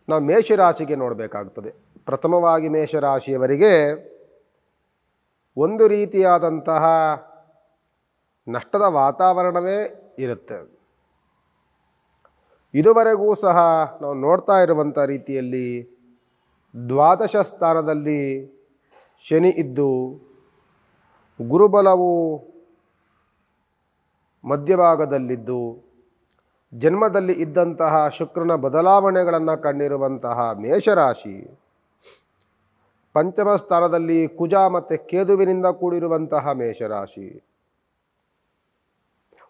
ನಾವು ಮೇಷರಾಶಿಗೆ ನೋಡಬೇಕಾಗ್ತದೆ. ಪ್ರಥಮವಾಗಿ ಮೇಷರಾಶಿಯವರಿಗೆ ಒಂದು ರೀತಿಯಾದಂತಹ ನಷ್ಟದ ವಾತಾವರಣವೇ ಇರುತ್ತೆ. ಇದುವರೆಗೂ ಸಹ ನಾವು ನೋಡ್ತಾ ಇರುವಂಥ ರೀತಿಯಲ್ಲಿ ದ್ವಾದಶ ಸ್ಥಾನದಲ್ಲಿ ಶನಿ ಇದ್ದು ಗುರುಬಲವು ಮಧ್ಯಭಾಗದಲ್ಲಿದ್ದು ಜನ್ಮದಲ್ಲಿ ಇದ್ದಂತಹ ಶುಕ್ರನ ಬದಲಾವಣೆಗಳನ್ನು ಕಂಡಿರುವಂತಹ ಮೇಷರಾಶಿ, ಪಂಚಮ ಸ್ಥಾನದಲ್ಲಿ ಕುಜ ಮತ್ತು ಕೇದುವಿನಿಂದ ಕೂಡಿರುವಂತಹ ಮೇಷರಾಶಿ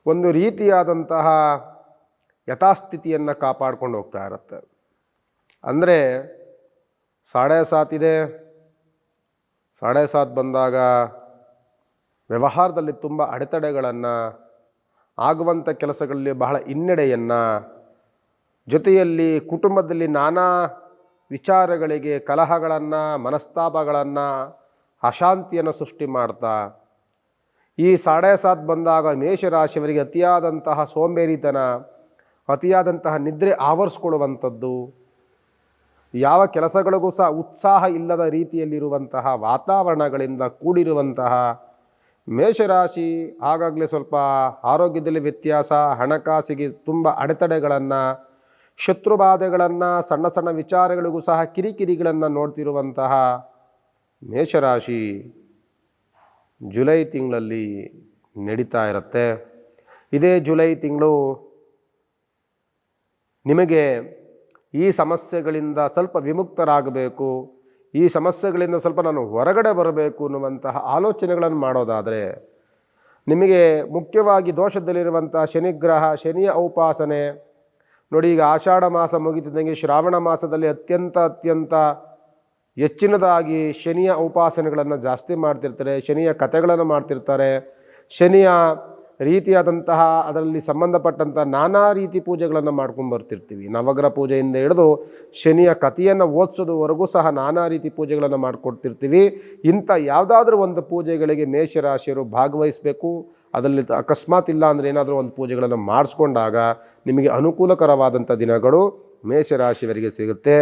ಒಂದು ರೀತಿಯಾದಂತಹ ಯಥಾಸ್ಥಿತಿಯನ್ನು ಕಾಪಾಡ್ಕೊಂಡು ಹೋಗ್ತಾ ಇರುತ್ತೆ. ಅಂದರೆ 7.5 ಇದೆ. 7.5 ಬಂದಾಗ ವ್ಯವಹಾರದಲ್ಲಿ ತುಂಬ ಅಡೆತಡೆಗಳನ್ನು, ಆಗುವಂಥ ಕೆಲಸಗಳಲ್ಲಿ ಬಹಳ ಹಿನ್ನಡೆಯನ್ನು, ಜೊತೆಯಲ್ಲಿ ಕುಟುಂಬದಲ್ಲಿ ನಾನಾ ವಿಚಾರಗಳಿಗೆ ಕಲಹಗಳನ್ನು, ಮನಸ್ತಾಪಗಳನ್ನು, ಅಶಾಂತಿಯನ್ನು ಸೃಷ್ಟಿ ಮಾಡ್ತಾ ಈ 7.5 ಬಂದಾಗ ಮೇಷರಾಶಿಯವರಿಗೆ ಅತಿಯಾದಂತಹ ಸೋಂಬೇರಿತನ, ಅತಿಯಾದಂತಹ ನಿದ್ರೆ ಆವರಿಸ್ಕೊಳ್ಳುವಂಥದ್ದು, ಯಾವ ಕೆಲಸಗಳಿಗೂ ಸಹ ಉತ್ಸಾಹ ಇಲ್ಲದ ರೀತಿಯಲ್ಲಿರುವಂತಹ ವಾತಾವರಣಗಳಿಂದ ಕೂಡಿರುವಂತಹ ಮೇಷರಾಶಿ ಆಗಾಗಲೇ ಸ್ವಲ್ಪ ಆರೋಗ್ಯದಲ್ಲಿ ವ್ಯತ್ಯಾಸ, ಹಣಕಾಸಿಗೆ ತುಂಬ ಅಡೆತಡೆಗಳನ್ನು, ಶತ್ರುಬಾಧೆಗಳನ್ನು, ಸಣ್ಣ ಸಣ್ಣ ವಿಚಾರಗಳಿಗೂ ಸಹ ಕಿರಿಕಿರಿಗಳನ್ನು ನೋಡ್ತಿರುವಂತಹ ಮೇಷರಾಶಿ ಜುಲೈ ತಿಂಗಳಲ್ಲಿ ನಡೀತಾ ಇರುತ್ತೆ. ಇದೇ ಜುಲೈ ತಿಂಗಳು ನಿಮಗೆ ಈ ಸಮಸ್ಯೆಗಳಿಂದ ಸ್ವಲ್ಪ ವಿಮುಕ್ತರಾಗಬೇಕು, ಈ ಸಮಸ್ಯೆಗಳಿಂದ ಸ್ವಲ್ಪ ನಾನು ಹೊರಗಡೆ ಬರಬೇಕು ಅನ್ನುವಂತಹ ಆಲೋಚನೆಗಳನ್ನು ಮಾಡೋದಾದರೆ ನಿಮಗೆ ಮುಖ್ಯವಾಗಿ ದೋಷದಲ್ಲಿರುವಂಥ ಶನಿಗ್ರಹ, ಶನಿಯ ಔಪಾಸನೆ ನೋಡಿ. ಈಗ ಆಷಾಢ ಮಾಸ ಮುಗಿತಿದ್ದಂಗೆ ಶ್ರಾವಣ ಮಾಸದಲ್ಲಿ ಅತ್ಯಂತ ಹೆಚ್ಚಿನದಾಗಿ ಶನಿಯ ಉಪಾಸನೆಗಳನ್ನು ಜಾಸ್ತಿ ಮಾಡ್ತಿರ್ತಾರೆ, ಶನಿಯ ಕಥೆಗಳನ್ನು ಮಾಡ್ತಿರ್ತಾರೆ, ಶನಿಯ ರೀತಿಯಾದಂತಹ ಅದರಲ್ಲಿ ಸಂಬಂಧಪಟ್ಟಂಥ ನಾನಾ ರೀತಿ ಪೂಜೆಗಳನ್ನು ಮಾಡ್ಕೊಂಡು ಬರ್ತಿರ್ತೀವಿ. ನವಗ್ರಹ ಪೂಜೆಯಿಂದ ಹಿಡಿದು ಶನಿಯ ಕಥೆಯನ್ನು ಓದಿಸೋದುವರೆಗೂ ಸಹ ನಾನಾ ರೀತಿ ಪೂಜೆಗಳನ್ನು ಮಾಡಿಕೊಡ್ತಿರ್ತೀವಿ. ಇಂಥ ಯಾವುದಾದ್ರೂ ಒಂದು ಪೂಜೆಗಳಿಗೆ ಮೇಷರಾಶಿಯರು ಭಾಗವಹಿಸಬೇಕು. ಅದರಲ್ಲಿ ಅಕಸ್ಮಾತ್ ಇಲ್ಲ ಅಂದರೆ ಏನಾದರೂ ಒಂದು ಪೂಜೆಗಳನ್ನು ಮಾಡಿಸ್ಕೊಂಡಾಗ ನಿಮಗೆ ಅನುಕೂಲಕರವಾದಂಥ ದಿನಗಳು ಮೇಷರಾಶಿಯವರಿಗೆ ಸಿಗುತ್ತೆ.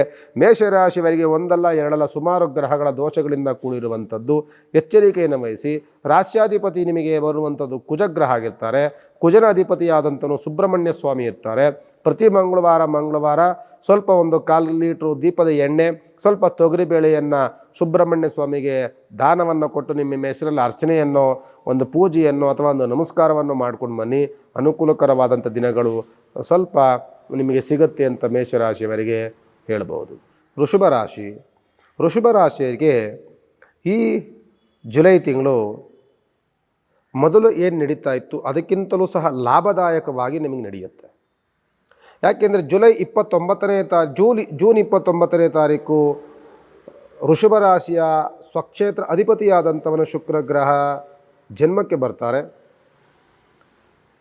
ಮೇಷರಾಶಿಯವರಿಗೆ ಒಂದಲ್ಲ ಎರಡಲ್ಲ ಸುಮಾರು ಗ್ರಹಗಳ ದೋಷಗಳಿಂದ ಕೂಡಿರುವಂಥದ್ದು. ಎಚ್ಚರಿಕೆಯನ್ನು ವಹಿಸಿ. ರಾಶ್ಯಾಧಿಪತಿ ನಿಮಗೆ ಬರುವಂಥದ್ದು ಕುಜಗ್ರಹ ಆಗಿರ್ತಾರೆ. ಕುಜನ ಅಧಿಪತಿಯಾದಂಥನು ಸುಬ್ರಹ್ಮಣ್ಯ ಸ್ವಾಮಿ ಇರ್ತಾರೆ. ಪ್ರತಿ ಮಂಗಳವಾರ ಸ್ವಲ್ಪ ಒಂದು 1/4 ಲೀಟ್ರು ದೀಪದ ಎಣ್ಣೆ, ಸ್ವಲ್ಪ ತೊಗರಿಬೇಳೆಯನ್ನು ಸುಬ್ರಹ್ಮಣ್ಯ ಸ್ವಾಮಿಗೆ ದಾನವನ್ನು ಕೊಟ್ಟು ನಿಮ್ಮ ಹೆಸರಲ್ಲಿ ಅರ್ಚನೆಯನ್ನು, ಒಂದು ಪೂಜೆಯನ್ನು ಅಥವಾ ಒಂದು ನಮಸ್ಕಾರವನ್ನು ಮಾಡ್ಕೊಂಡು ಬನ್ನಿ. ಅನುಕೂಲಕರವಾದಂಥ ದಿನಗಳು ಸ್ವಲ್ಪ ನಿಮಗೆ ಸಿಗುತ್ತೆ ಅಂತ ಮೇಷರಾಶಿಯವರಿಗೆ ಹೇಳ್ಬೋದು. ವೃಷಭ ರಾಶಿಯವರಿಗೆ ಈ ಜುಲೈ ತಿಂಗಳು ಮೊದಲು ಏನು ನಡೀತಾ ಇತ್ತು ಅದಕ್ಕಿಂತಲೂ ಸಹ ಲಾಭದಾಯಕವಾಗಿ ನಿಮಗೆ ನಡೆಯುತ್ತೆ. ಯಾಕೆಂದರೆ ಜೂನ್ 29ನೇ ತಾರೀಕು ವೃಷಭ ರಾಶಿಯ ಸ್ವಕ್ಷೇತ್ರ ಅಧಿಪತಿಯಾದಂಥವನು ಶುಕ್ರ ಗ್ರಹ ಜನ್ಮಕ್ಕೆ ಬರ್ತಾರೆ.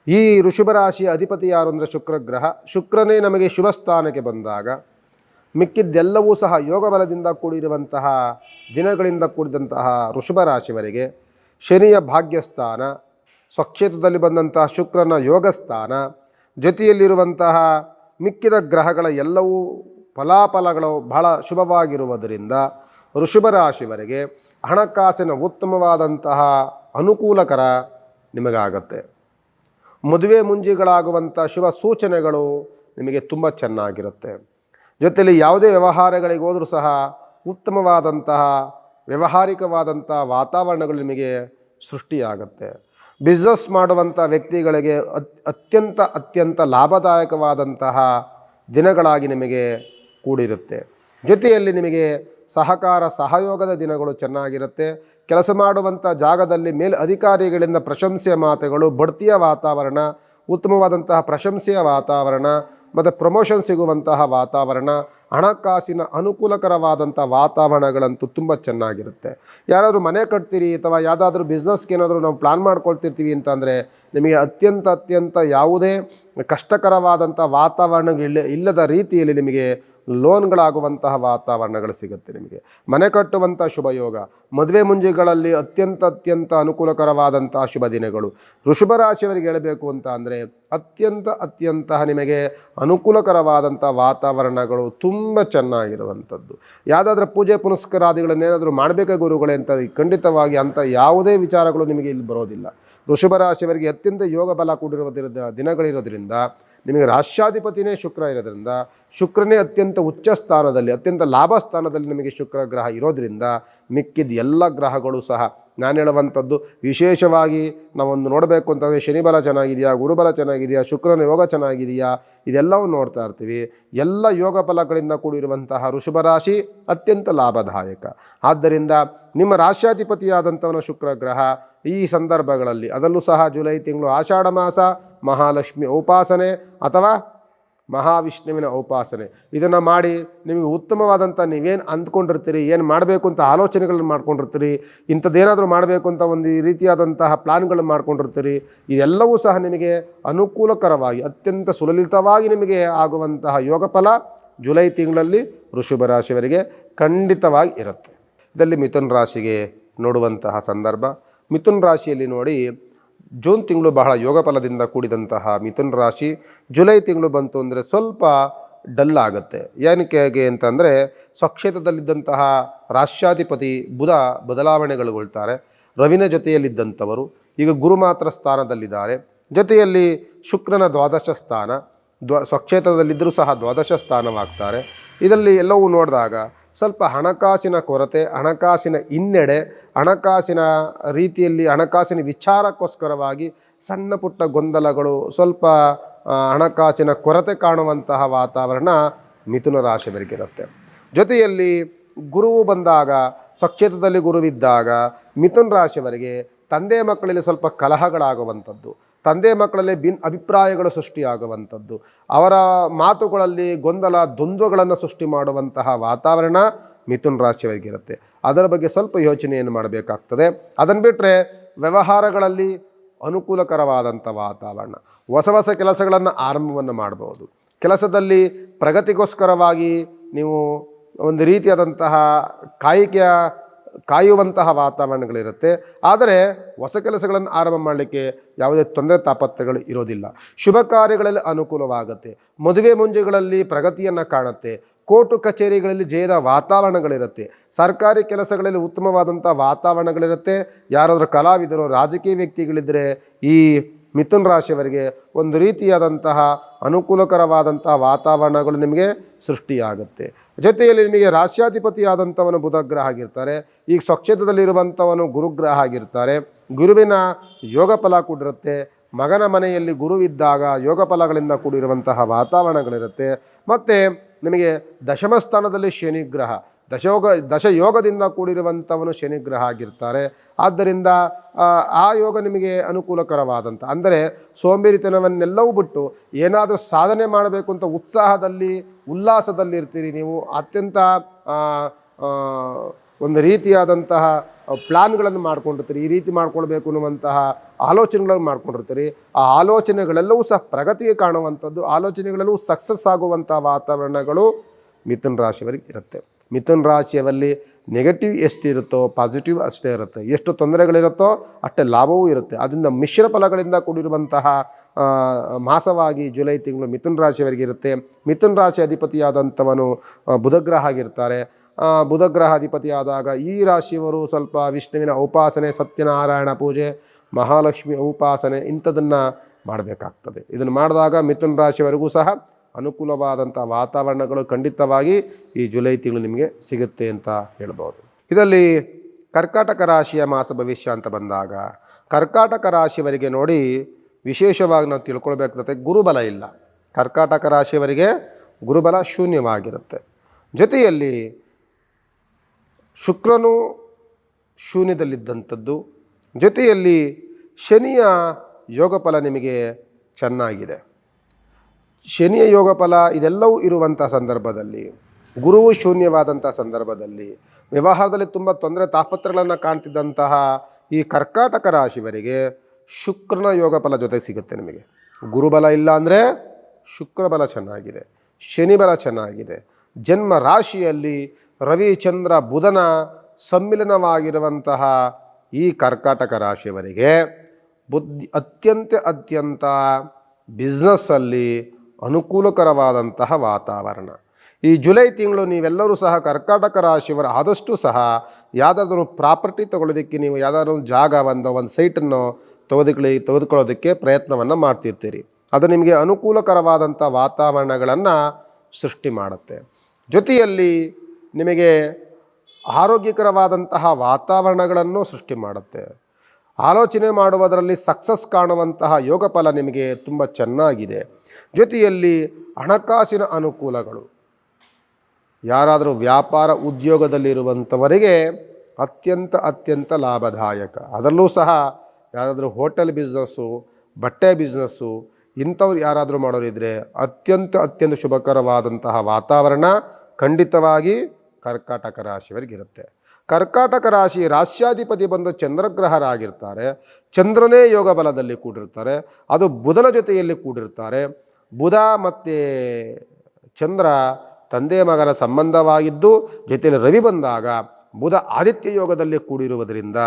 ಈ ವೃಷಭ ರಾಶಿಯ ಅಧಿಪತಿ ಯಾರು ಅಂದರೆ ಶುಕ್ರ ಗ್ರಹ. ಶುಕ್ರನೇ ನಮಗೆ ಶುಭ ಸ್ಥಾನಕ್ಕೆ ಬಂದಾಗ ಮಿಕ್ಕಿದ್ದೆಲ್ಲವೂ ಸಹ ಯೋಗ ಬಲದಿಂದ ಕೂಡಿರುವಂತಹ ದಿನಗಳಿಂದ ಕೂಡಿದಂತಹ ವೃಷಭ ರಾಶಿಯವರಿಗೆ ಶನಿಯ ಭಾಗ್ಯಸ್ಥಾನ, ಸ್ವಕ್ಷೇತ್ರದಲ್ಲಿ ಬಂದಂತಹ ಶುಕ್ರನ ಯೋಗಸ್ಥಾನ, ಜೊತೆಯಲ್ಲಿರುವಂತಹ ಮಿಕ್ಕಿದ ಗ್ರಹಗಳ ಎಲ್ಲವೂ ಫಲಾಫಲಗಳು ಬಹಳ ಶುಭವಾಗಿರುವುದರಿಂದ ವೃಷಭ ರಾಶಿಯವರಿಗೆ ಹಣಕಾಸಿನ ಉತ್ತಮವಾದಂತಹ ಅನುಕೂಲಕರ ನಿಮಗಾಗತ್ತೆ. ಮದುವೆ ಮುಂಜಿಗಳಾಗುವಂಥ ಶುಭ ಸೂಚನೆಗಳು ನಿಮಗೆ ತುಂಬ ಚೆನ್ನಾಗಿರುತ್ತೆ. ಜೊತೆಯಲ್ಲಿ ಯಾವುದೇ ವ್ಯವಹಾರಗಳಿಗೆ ಹೋದರೂ ಸಹ ಉತ್ತಮವಾದಂತಹ ವ್ಯಾವಹಾರಿಕವಾದಂಥ ವಾತಾವರಣಗಳು ನಿಮಗೆ ಸೃಷ್ಟಿಯಾಗುತ್ತೆ. ಬಿಸ್ನೆಸ್ ಮಾಡುವಂಥ ವ್ಯಕ್ತಿಗಳಿಗೆ ಅತ್ಯಂತ ಲಾಭದಾಯಕವಾದಂತಹ ದಿನಗಳಾಗಿ ನಿಮಗೆ ಕೂಡಿರುತ್ತೆ. ಜೊತೆಯಲ್ಲಿ ನಿಮಗೆ ಸಹಯೋಗದ ದಿನಗಳು ಚೆನ್ನಾಗಿರುತ್ತೆ. ಕೆಲಸ ಮಾಡುವಂಥ ಜಾಗದಲ್ಲಿ ಅಧಿಕಾರಿಗಳಿಂದ ಪ್ರಶಂಸೆಯ ಮಾತುಗಳು, ಬಡ್ತಿಯ ವಾತಾವರಣ, ಉತ್ತಮವಾದಂತಹ ಪ್ರಶಂಸೆಯ ವಾತಾವರಣ ಮತ್ತು ಪ್ರಮೋಷನ್ ಸಿಗುವಂತಹ ವಾತಾವರಣ, ಹಣಕಾಸಿನ ಅನುಕೂಲಕರವಾದಂಥ ವಾತಾವರಣಗಳಂತೂ ತುಂಬ ಚೆನ್ನಾಗಿರುತ್ತೆ. ಯಾರಾದರೂ ಮನೆ ಕಟ್ತೀರಿ ಅಥವಾ ಯಾವುದಾದ್ರೂ ಬಿಸ್ನೆಸ್ಗೆ ಏನಾದರೂ ನಾವು ಪ್ಲ್ಯಾನ್ ಮಾಡ್ಕೊಳ್ತಿರ್ತೀವಿ ಅಂತಂದರೆ ನಿಮಗೆ ಅತ್ಯಂತ ಯಾವುದೇ ಕಷ್ಟಕರವಾದಂಥ ವಾತಾವರಣ ಇಲ್ಲದ ರೀತಿಯಲ್ಲಿ ನಿಮಗೆ ಲೋನ್ಗಳಾಗುವಂತಹ ವಾತಾವರಣಗಳು ಸಿಗುತ್ತೆ ನಿಮಗೆ. ಮನೆ ಕಟ್ಟುವಂಥ ಶುಭ ಯೋಗ, ಮದುವೆ ಮುಂಜಿಗಳಲ್ಲಿ ಅತ್ಯಂತ ಅನುಕೂಲಕರವಾದಂತಹ ಶುಭ ದಿನಗಳು. ವೃಷಭ ರಾಶಿಯವರಿಗೆ ಹೇಳಬೇಕು ಅಂತ ಅಂದರೆ ಅತ್ಯಂತ ನಿಮಗೆ ಅನುಕೂಲಕರವಾದಂಥ ವಾತಾವರಣಗಳು ತುಂಬ ಚೆನ್ನಾಗಿರುವಂಥದ್ದು. ಯಾವುದಾದ್ರೂ ಪೂಜೆ ಪುನಸ್ಕಾರಾದಿಗಳನ್ನೇನಾದರೂ ಮಾಡಬೇಕಾ ಗುರುಗಳೇ ಅಂತ ಖಂಡಿತವಾಗಿ ಅಂಥ ಯಾವುದೇ ವಿಚಾರಗಳು ನಿಮಗೆ ಇಲ್ಲಿ ಬರೋದಿಲ್ಲ. ವೃಷಭ ರಾಶಿಯವರಿಗೆ ಅತ್ಯಂತ ಯೋಗ ಬಲ ಕೂಡಿರುವ ದಿನಗಳಿರೋದ್ರಿಂದ, ನಿಮಗೆ ರಾಷ್ಟ್ರಾಧಿಪತಿನೇ ಶುಕ್ರ ಇರೋದ್ರಿಂದ, ಶುಕ್ರನೇ ಅತ್ಯಂತ ಉಚ್ಚ ಸ್ಥಾನದಲ್ಲಿ, ಅತ್ಯಂತ ಲಾಭ ಸ್ಥಾನದಲ್ಲಿ ನಿಮಗೆ ಶುಕ್ರ ಗ್ರಹ ಇರೋದ್ರಿಂದ ಮಿಕ್ಕಿದ ಎಲ್ಲ ಗ್ರಹಗಳು ಸಹ ನಾನು ಹೇಳುವಂಥದ್ದು ವಿಶೇಷವಾಗಿ ನಾವೊಂದು ನೋಡಬೇಕು ಅಂತಂದರೆ ಶನಿ ಬಲ ಚೆನ್ನಾಗಿದೆಯಾ, ಗುರುಬಲ ಚೆನ್ನಾಗಿದೆಯಾ, ಶುಕ್ರನ ಯೋಗ ಚೆನ್ನಾಗಿದೆಯಾ, ಇದೆಲ್ಲವೂ ನೋಡ್ತಾ ಇರ್ತೀವಿ. ಎಲ್ಲ ಯೋಗ ಫಲಗಳಿಂದ ಕೂಡಿರುವಂತಹ ವೃಷಭ ರಾಶಿ ಅತ್ಯಂತ ಲಾಭದಾಯಕ. ಆದ್ದರಿಂದ ನಿಮ್ಮ ರಾಶ್ಯಾಧಿಪತಿಯಾದಂಥವನ ಶುಕ್ರ ಗ್ರಹ ಈ ಸಂದರ್ಭಗಳಲ್ಲಿ, ಅದರಲ್ಲೂ ಸಹ ಜುಲೈ ತಿಂಗಳು ಆಷಾಢ ಮಾಸ ಮಹಾಲಕ್ಷ್ಮಿ ಉಪಾಸನೆ ಅಥವಾ ಮಹಾವಿಷ್ಣುವಿನ ಉಪಾಸನೆ ಇದನ್ನು ಮಾಡಿ ನಿಮಗೆ ಉತ್ತಮವಾದಂಥ ನೀವೇನು ಅಂದ್ಕೊಂಡಿರ್ತೀರಿ, ಏನು ಮಾಡಬೇಕು ಅಂತ ಆಲೋಚನೆಗಳನ್ನು ಮಾಡ್ಕೊಂಡಿರ್ತೀರಿ, ಇಂಥದ್ದೇನಾದರೂ ಮಾಡಬೇಕು ಅಂತ ಒಂದು ರೀತಿಯಾದಂತಹ ಪ್ಲಾನ್ಗಳನ್ನು ಮಾಡ್ಕೊಂಡಿರ್ತೀರಿ, ಇದೆಲ್ಲವೂ ಸಹ ನಿಮಗೆ ಅನುಕೂಲಕರವಾಗಿ ಅತ್ಯಂತ ಸುಲಲಿತವಾಗಿ ನಿಮಗೆ ಆಗುವಂತಹ ಯೋಗ ಫಲ ಜುಲೈ ತಿಂಗಳಲ್ಲಿ ವೃಷಭ ರಾಶಿಯವರಿಗೆ ಖಂಡಿತವಾಗಿ ಇರುತ್ತೆ. ಇದರಲ್ಲಿ ಮಿಥುನ ರಾಶಿಗೆ ನೋಡುವಂತಹ ಸಂದರ್ಭ, ಮಿಥುನ ರಾಶಿಯಲ್ಲಿ ನೋಡಿ ಜೂನ್ ತಿಂಗಳು ಬಹಳ ಯೋಗ ಫಲದಿಂದ ಕೂಡಿದಂತಹ ಮಿಥುನ ರಾಶಿ ಜುಲೈ ತಿಂಗಳು ಬಂತು ಅಂದರೆ ಸ್ವಲ್ಪ ಡಲ್ ಆಗುತ್ತೆ. ಏನಕ್ಕೆ ಹೇಗೆ ಅಂತಂದರೆ ಸ್ವಕ್ಷೇತ್ರದಲ್ಲಿದ್ದಂತಹ ರಾಷ್ಟ್ರಾಧಿಪತಿ ಬುಧ ಬದಲಾವಣೆಗೊಳ್ತಾರೆ. ರವಿನ ಜೊತೆಯಲ್ಲಿದ್ದಂಥವರು ಈಗ ಗುರು ಮಾತ್ರ ಸ್ಥಾನದಲ್ಲಿದ್ದಾರೆ. ಜೊತೆಯಲ್ಲಿ ಶುಕ್ರನ ದ್ವಾದಶ ಸ್ಥಾನ, ಸ್ವಕ್ಷೇತ್ರದಲ್ಲಿದ್ದರೂ ಸಹ ದ್ವಾದಶ ಸ್ಥಾನವಾಗ್ತಾರೆ. ಇದರಲ್ಲಿ ಎಲ್ಲವೂ ನೋಡಿದಾಗ ಸ್ವಲ್ಪ ಹಣಕಾಸಿನ ಕೊರತೆ, ಹಣಕಾಸಿನ ಹಿನ್ನಡೆ, ಹಣಕಾಸಿನ ರೀತಿಯಲ್ಲಿ ಹಣಕಾಸಿನ ವಿಚಾರಕ್ಕೋಸ್ಕರವಾಗಿ ಸಣ್ಣ ಪುಟ್ಟ ಗೊಂದಲಗಳು, ಸ್ವಲ್ಪ ಹಣಕಾಸಿನ ಕೊರತೆ ಕಾಣುವಂತಹ ವಾತಾವರಣ ಮಿಥುನ ರಾಶಿಯವರಿಗಿರುತ್ತೆ. ಜೊತೆಯಲ್ಲಿ ಗುರುವು ಬಂದಾಗ, ಸ್ವಕ್ಷೇತ್ರದಲ್ಲಿ ಗುರುವಿದ್ದಾಗ ಮಿಥುನ ರಾಶಿಯವರಿಗೆ ತಂದೆ ಮಕ್ಕಳಲ್ಲಿ ಸ್ವಲ್ಪ ಕಲಹಗಳಾಗುವಂಥದ್ದು, ತಂದೆ ಮಕ್ಕಳಲ್ಲಿ ಅಭಿಪ್ರಾಯಗಳು ಸೃಷ್ಟಿಯಾಗುವಂಥದ್ದು, ಅವರ ಮಾತುಗಳಲ್ಲಿ ಗೊಂದಲ ದ್ವಂದ್ವಗಳನ್ನು ಸೃಷ್ಟಿ ಮಾಡುವಂತಹ ವಾತಾವರಣ ಮಿಥುನ ರಾಶಿಯವರಿಗಿರುತ್ತೆ. ಅದರ ಬಗ್ಗೆ ಸ್ವಲ್ಪ ಯೋಚನೆಯನ್ನು ಮಾಡಬೇಕಾಗ್ತದೆ. ಅದನ್ನು ಬಿಟ್ಟರೆ ವ್ಯವಹಾರಗಳಲ್ಲಿ ಅನುಕೂಲಕರವಾದಂಥ ವಾತಾವರಣ, ಹೊಸ ಕೆಲಸಗಳನ್ನು ಆರಂಭವನ್ನು ಮಾಡಬಹುದು. ಕೆಲಸದಲ್ಲಿ ಪ್ರಗತಿಗೋಸ್ಕರವಾಗಿ ನೀವು ಒಂದು ರೀತಿಯಾದಂತಹ ಕಾಯುವಂತಹ ವಾತಾವರಣಗಳಿರುತ್ತೆ. ಆದರೆ ಹೊಸ ಕೆಲಸಗಳನ್ನು ಆರಂಭ ಮಾಡಲಿಕ್ಕೆ ಯಾವುದೇ ತೊಂದರೆ ತಾಪತ್ರೆಗಳು ಇರೋದಿಲ್ಲ. ಶುಭ ಕಾರ್ಯಗಳಲ್ಲಿ ಅನುಕೂಲವಾಗುತ್ತೆ. ಮದುವೆ ಮುಂಜೆಗಳಲ್ಲಿ ಪ್ರಗತಿಯನ್ನು ಕಾಣುತ್ತೆ. ಕೋರ್ಟು ಕಚೇರಿಗಳಲ್ಲಿ ಜಯದ ವಾತಾವರಣಗಳಿರುತ್ತೆ. ಸರ್ಕಾರಿ ಕೆಲಸಗಳಲ್ಲಿ ಉತ್ತಮವಾದಂಥ ವಾತಾವರಣಗಳಿರುತ್ತೆ. ಯಾರಾದರೂ ಕಲಾವಿದರು, ರಾಜಕೀಯ ವ್ಯಕ್ತಿಗಳಿದ್ದರೆ ಈ ಮಿಥುನ ರಾಶಿಯವರಿಗೆ ಒಂದು ರೀತಿಯಾದಂತಹ ಅನುಕೂಲಕರವಾದಂತಹ ವಾತಾವರಣಗಳು ನಿಮಗೆ ಸೃಷ್ಟಿಯಾಗುತ್ತೆ. ಜೊತೆಯಲ್ಲಿ ನಿಮಗೆ ರಾಶ್ಯಾಧಿಪತಿಯಾದಂಥವನು ಬುಧ ಗ್ರಹ ಆಗಿರ್ತಾರೆ. ಈಗ ಸ್ವಕ್ಷೇತ್ರದಲ್ಲಿರುವಂಥವನು ಗುರುಗ್ರಹ ಆಗಿರ್ತಾರೆ. ಗುರುವಿನ ಯೋಗ ಫಲ ಕೂಡಿರುತ್ತೆ. ಮಗನ ಮನೆಯಲ್ಲಿ ಗುರುವಿದ್ದಾಗ ಯೋಗ ಫಲಗಳಿಂದ ಕೂಡಿರುವಂತಹ ವಾತಾವರಣಗಳಿರುತ್ತೆ. ಮತ್ತು ನಿಮಗೆ ದಶಮ ಸ್ಥಾನದಲ್ಲಿ ಶನಿಗ್ರಹ, ದಶಯೋಗದಿಂದ ಕೂಡಿರುವಂಥವನು ಶನಿಗ್ರಹ ಆಗಿರ್ತಾರೆ. ಆದ್ದರಿಂದ ಆ ಯೋಗ ನಿಮಗೆ ಅನುಕೂಲಕರವಾದಂಥ, ಅಂದರೆ ಸೋಂಬೇರಿತನವನ್ನೆಲ್ಲವೂ ಬಿಟ್ಟು ಏನಾದರೂ ಸಾಧನೆ ಮಾಡಬೇಕು ಅಂತ ಉತ್ಸಾಹದಲ್ಲಿ ಉಲ್ಲಾಸದಲ್ಲಿ ಇರ್ತೀರಿ. ನೀವು ಅತ್ಯಂತ ಒಂದು ರೀತಿಯಾದಂತಹ ಪ್ಲ್ಯಾನ್ಗಳನ್ನು ಮಾಡ್ಕೊಂಡಿರ್ತೀರಿ. ಈ ರೀತಿ ಮಾಡ್ಕೊಳ್ಬೇಕು ಅನ್ನುವಂತಹ ಆಲೋಚನೆಗಳನ್ನು ಮಾಡ್ಕೊಂಡಿರ್ತೀರಿ. ಆ ಆಲೋಚನೆಗಳೆಲ್ಲವೂ ಸಹ ಪ್ರಗತಿಗೆ ಕಾಣುವಂಥದ್ದು, ಆಲೋಚನೆಗಳೆಲ್ಲವೂ ಸಕ್ಸಸ್ ಆಗುವಂಥ ವಾತಾವರಣಗಳು ಮಿಥುನ ರಾಶಿಯವರಿಗೆ ಇರುತ್ತೆ. ಮಿಥುನ ರಾಶಿಯಲ್ಲಿ ನೆಗೆಟಿವ್ ಎಷ್ಟಿರುತ್ತೋ ಪಾಸಿಟಿವ್ ಅಷ್ಟೇ ಇರುತ್ತೆ. ಎಷ್ಟು ತೊಂದರೆಗಳಿರುತ್ತೋ ಅಷ್ಟೇ ಲಾಭವೂ ಇರುತ್ತೆ. ಅದರಿಂದ ಮಿಶ್ರ ಫಲಗಳಿಂದ ಕೂಡಿರುವಂತಹ ಮಾಸವಾಗಿ ಜುಲೈ ತಿಂಗಳು ಮಿಥುನ ರಾಶಿಯವರಿಗೆ ಇರುತ್ತೆ. ಮಿಥುನ ರಾಶಿ ಅಧಿಪತಿಯಾದಂಥವನು ಬುಧಗ್ರಹ ಆಗಿರ್ತಾರೆ. ಬುಧಗ್ರಹ ಅಧಿಪತಿಯಾದಾಗ ಈ ರಾಶಿಯವರು ಸ್ವಲ್ಪ ವಿಷ್ಣುವಿನ ಉಪಾಸನೆ, ಸತ್ಯನಾರಾಯಣ ಪೂಜೆ, ಮಹಾಲಕ್ಷ್ಮಿ ಉಪಾಸನೆ ಇಂಥದನ್ನು ಮಾಡಬೇಕಾಗ್ತದೆ. ಇದನ್ನು ಮಾಡಿದಾಗ ಮಿಥುನ ರಾಶಿಯವರೆಗೂ ಸಹ ಅನುಕೂಲವಾದಂಥ ವಾತಾವರಣಗಳು ಖಂಡಿತವಾಗಿ ಈ ಜುಲೈ ತಿಂಗಳು ನಿಮಗೆ ಸಿಗುತ್ತೆ ಅಂತ ಹೇಳ್ಬೋದು. ಇದರಲ್ಲಿ ಕರ್ಕಾಟಕ ರಾಶಿಯ ಮಾಸ ಭವಿಷ್ಯ ಅಂತ ಬಂದಾಗ, ಕರ್ಕಾಟಕ ರಾಶಿಯವರಿಗೆ ನೋಡಿ ವಿಶೇಷವಾಗಿ ನಾವು ತಿಳ್ಕೊಳ್ಬೇಕಾಗುತ್ತೆ, ಗುರುಬಲ ಇಲ್ಲ. ಕರ್ಕಾಟಕ ರಾಶಿಯವರಿಗೆ ಗುರುಬಲ ಶೂನ್ಯವಾಗಿರುತ್ತೆ. ಜೊತೆಯಲ್ಲಿ ಶುಕ್ರನು ಶೂನ್ಯದಲ್ಲಿದ್ದಂಥದ್ದು, ಜೊತೆಯಲ್ಲಿ ಶನಿಯ ಯೋಗ ಫಲ ನಿಮಗೆ ಚೆನ್ನಾಗಿದೆ. ಶನಿಯ ಯೋಗ ಫಲ ಇದೆಲ್ಲವೂ ಇರುವಂಥ ಸಂದರ್ಭದಲ್ಲಿ, ಗುರುವು ಶೂನ್ಯವಾದಂಥ ಸಂದರ್ಭದಲ್ಲಿ, ವ್ಯವಹಾರದಲ್ಲಿ ತುಂಬ ತೊಂದರೆ ತಾಪತ್ರಗಳನ್ನು ಕಾಣ್ತಿದ್ದಂತಹ ಈ ಕರ್ಕಾಟಕ ರಾಶಿಯವರಿಗೆ ಶುಕ್ರನ ಯೋಗ ಫಲ ಜೊತೆ ಸಿಗುತ್ತೆ. ನಿಮಗೆ ಗುರುಬಲ ಇಲ್ಲ ಅಂದರೆ ಶುಕ್ರ ಬಲ ಚೆನ್ನಾಗಿದೆ, ಶನಿ ಬಲ ಚೆನ್ನಾಗಿದೆ, ಜನ್ಮ ರಾಶಿಯಲ್ಲಿ ರವಿಚಂದ್ರ ಬುಧನ ಸಮ್ಮಿಲನವಾಗಿರುವಂತಹ ಈ ಕರ್ಕಾಟಕ ರಾಶಿಯವರಿಗೆ ಅತ್ಯಂತ ಬಿಸ್ನೆಸ್ಸಲ್ಲಿ ಅನುಕೂಲಕರವಾದಂತಹ ವಾತಾವರಣ. ಈ ಜುಲೈ ತಿಂಗಳು ನೀವೆಲ್ಲರೂ ಸಹ ಕರ್ಕಾಟಕ ರಾಶಿಯವರು ಆದಷ್ಟು ಸಹ ಯಾವುದಾದ್ರೂ ಪ್ರಾಪರ್ಟಿ ತೊಗೊಳ್ಳೋದಕ್ಕೆ, ನೀವು ಯಾವುದಾದ್ರೂ ಜಾಗ ಒಂದು ಸೈಟನ್ನು ತೆಗೆದುಕೊಳ್ಳೋದಕ್ಕೆ ಪ್ರಯತ್ನವನ್ನು ಮಾಡ್ತಿರ್ತೀರಿ. ಅದು ನಿಮಗೆ ಅನುಕೂಲಕರವಾದಂಥ ವಾತಾವರಣಗಳನ್ನು ಸೃಷ್ಟಿ ಮಾಡುತ್ತೆ. ಜೊತೆಯಲ್ಲಿ ನಿಮಗೆ ಆರೋಗ್ಯಕರವಾದಂತಹ ವಾತಾವರಣಗಳನ್ನು ಸೃಷ್ಟಿ ಮಾಡುತ್ತೆ. ಆಲೋಚನೆ ಮಾಡುವುದರಲ್ಲಿ ಸಕ್ಸಸ್ ಕಾಣುವಂತಹ ಯೋಗ ಫಲ ನಿಮಗೆ ತುಂಬ ಚೆನ್ನಾಗಿದೆ. ಜೊತೆಯಲ್ಲಿ ಹಣಕಾಸಿನ ಅನುಕೂಲಗಳು, ಯಾರಾದರೂ ವ್ಯಾಪಾರ ಉದ್ಯೋಗದಲ್ಲಿರುವಂಥವರಿಗೆ ಅತ್ಯಂತ ಲಾಭದಾಯಕ. ಅದರಲ್ಲೂ ಸಹ ಯಾರಾದರೂ ಹೋಟೆಲ್ ಬಿಸ್ನೆಸ್ಸು, ಬಟ್ಟೆ ಬಿಸ್ನೆಸ್ಸು ಇಂಥವ್ರು ಯಾರಾದರೂ ಮಾಡೋರಿದ್ದರೆ ಅತ್ಯಂತ ಶುಭಕರವಾದಂತಹ ವಾತಾವರಣ ಖಂಡಿತವಾಗಿ ಕರ್ಕಾಟಕ ರಾಶಿಯವರಿಗಿರುತ್ತೆ. ಕರ್ಕಾಟಕ ರಾಶಿ ರಾಶ್ಯಾಧಿಪತಿ ಬಂದು ಚಂದ್ರಗ್ರಹರಾಗಿರ್ತಾರೆ. ಚಂದ್ರನೇ ಯೋಗ ಬಲದಲ್ಲಿ ಕೂಡಿರ್ತಾರೆ. ಅದು ಬುಧನ ಜೊತೆಯಲ್ಲಿ ಕೂಡಿರ್ತಾರೆ. ಬುಧ ಮತ್ತು ಚಂದ್ರ ತಂದೆ ಮಗನ ಸಂಬಂಧವಾಗಿದ್ದು, ಜೊತೆಯಲ್ಲಿ ರವಿ ಬಂದಾಗ ಬುಧ ಆದಿತ್ಯ ಯೋಗದಲ್ಲಿ ಕೂಡಿರುವುದರಿಂದ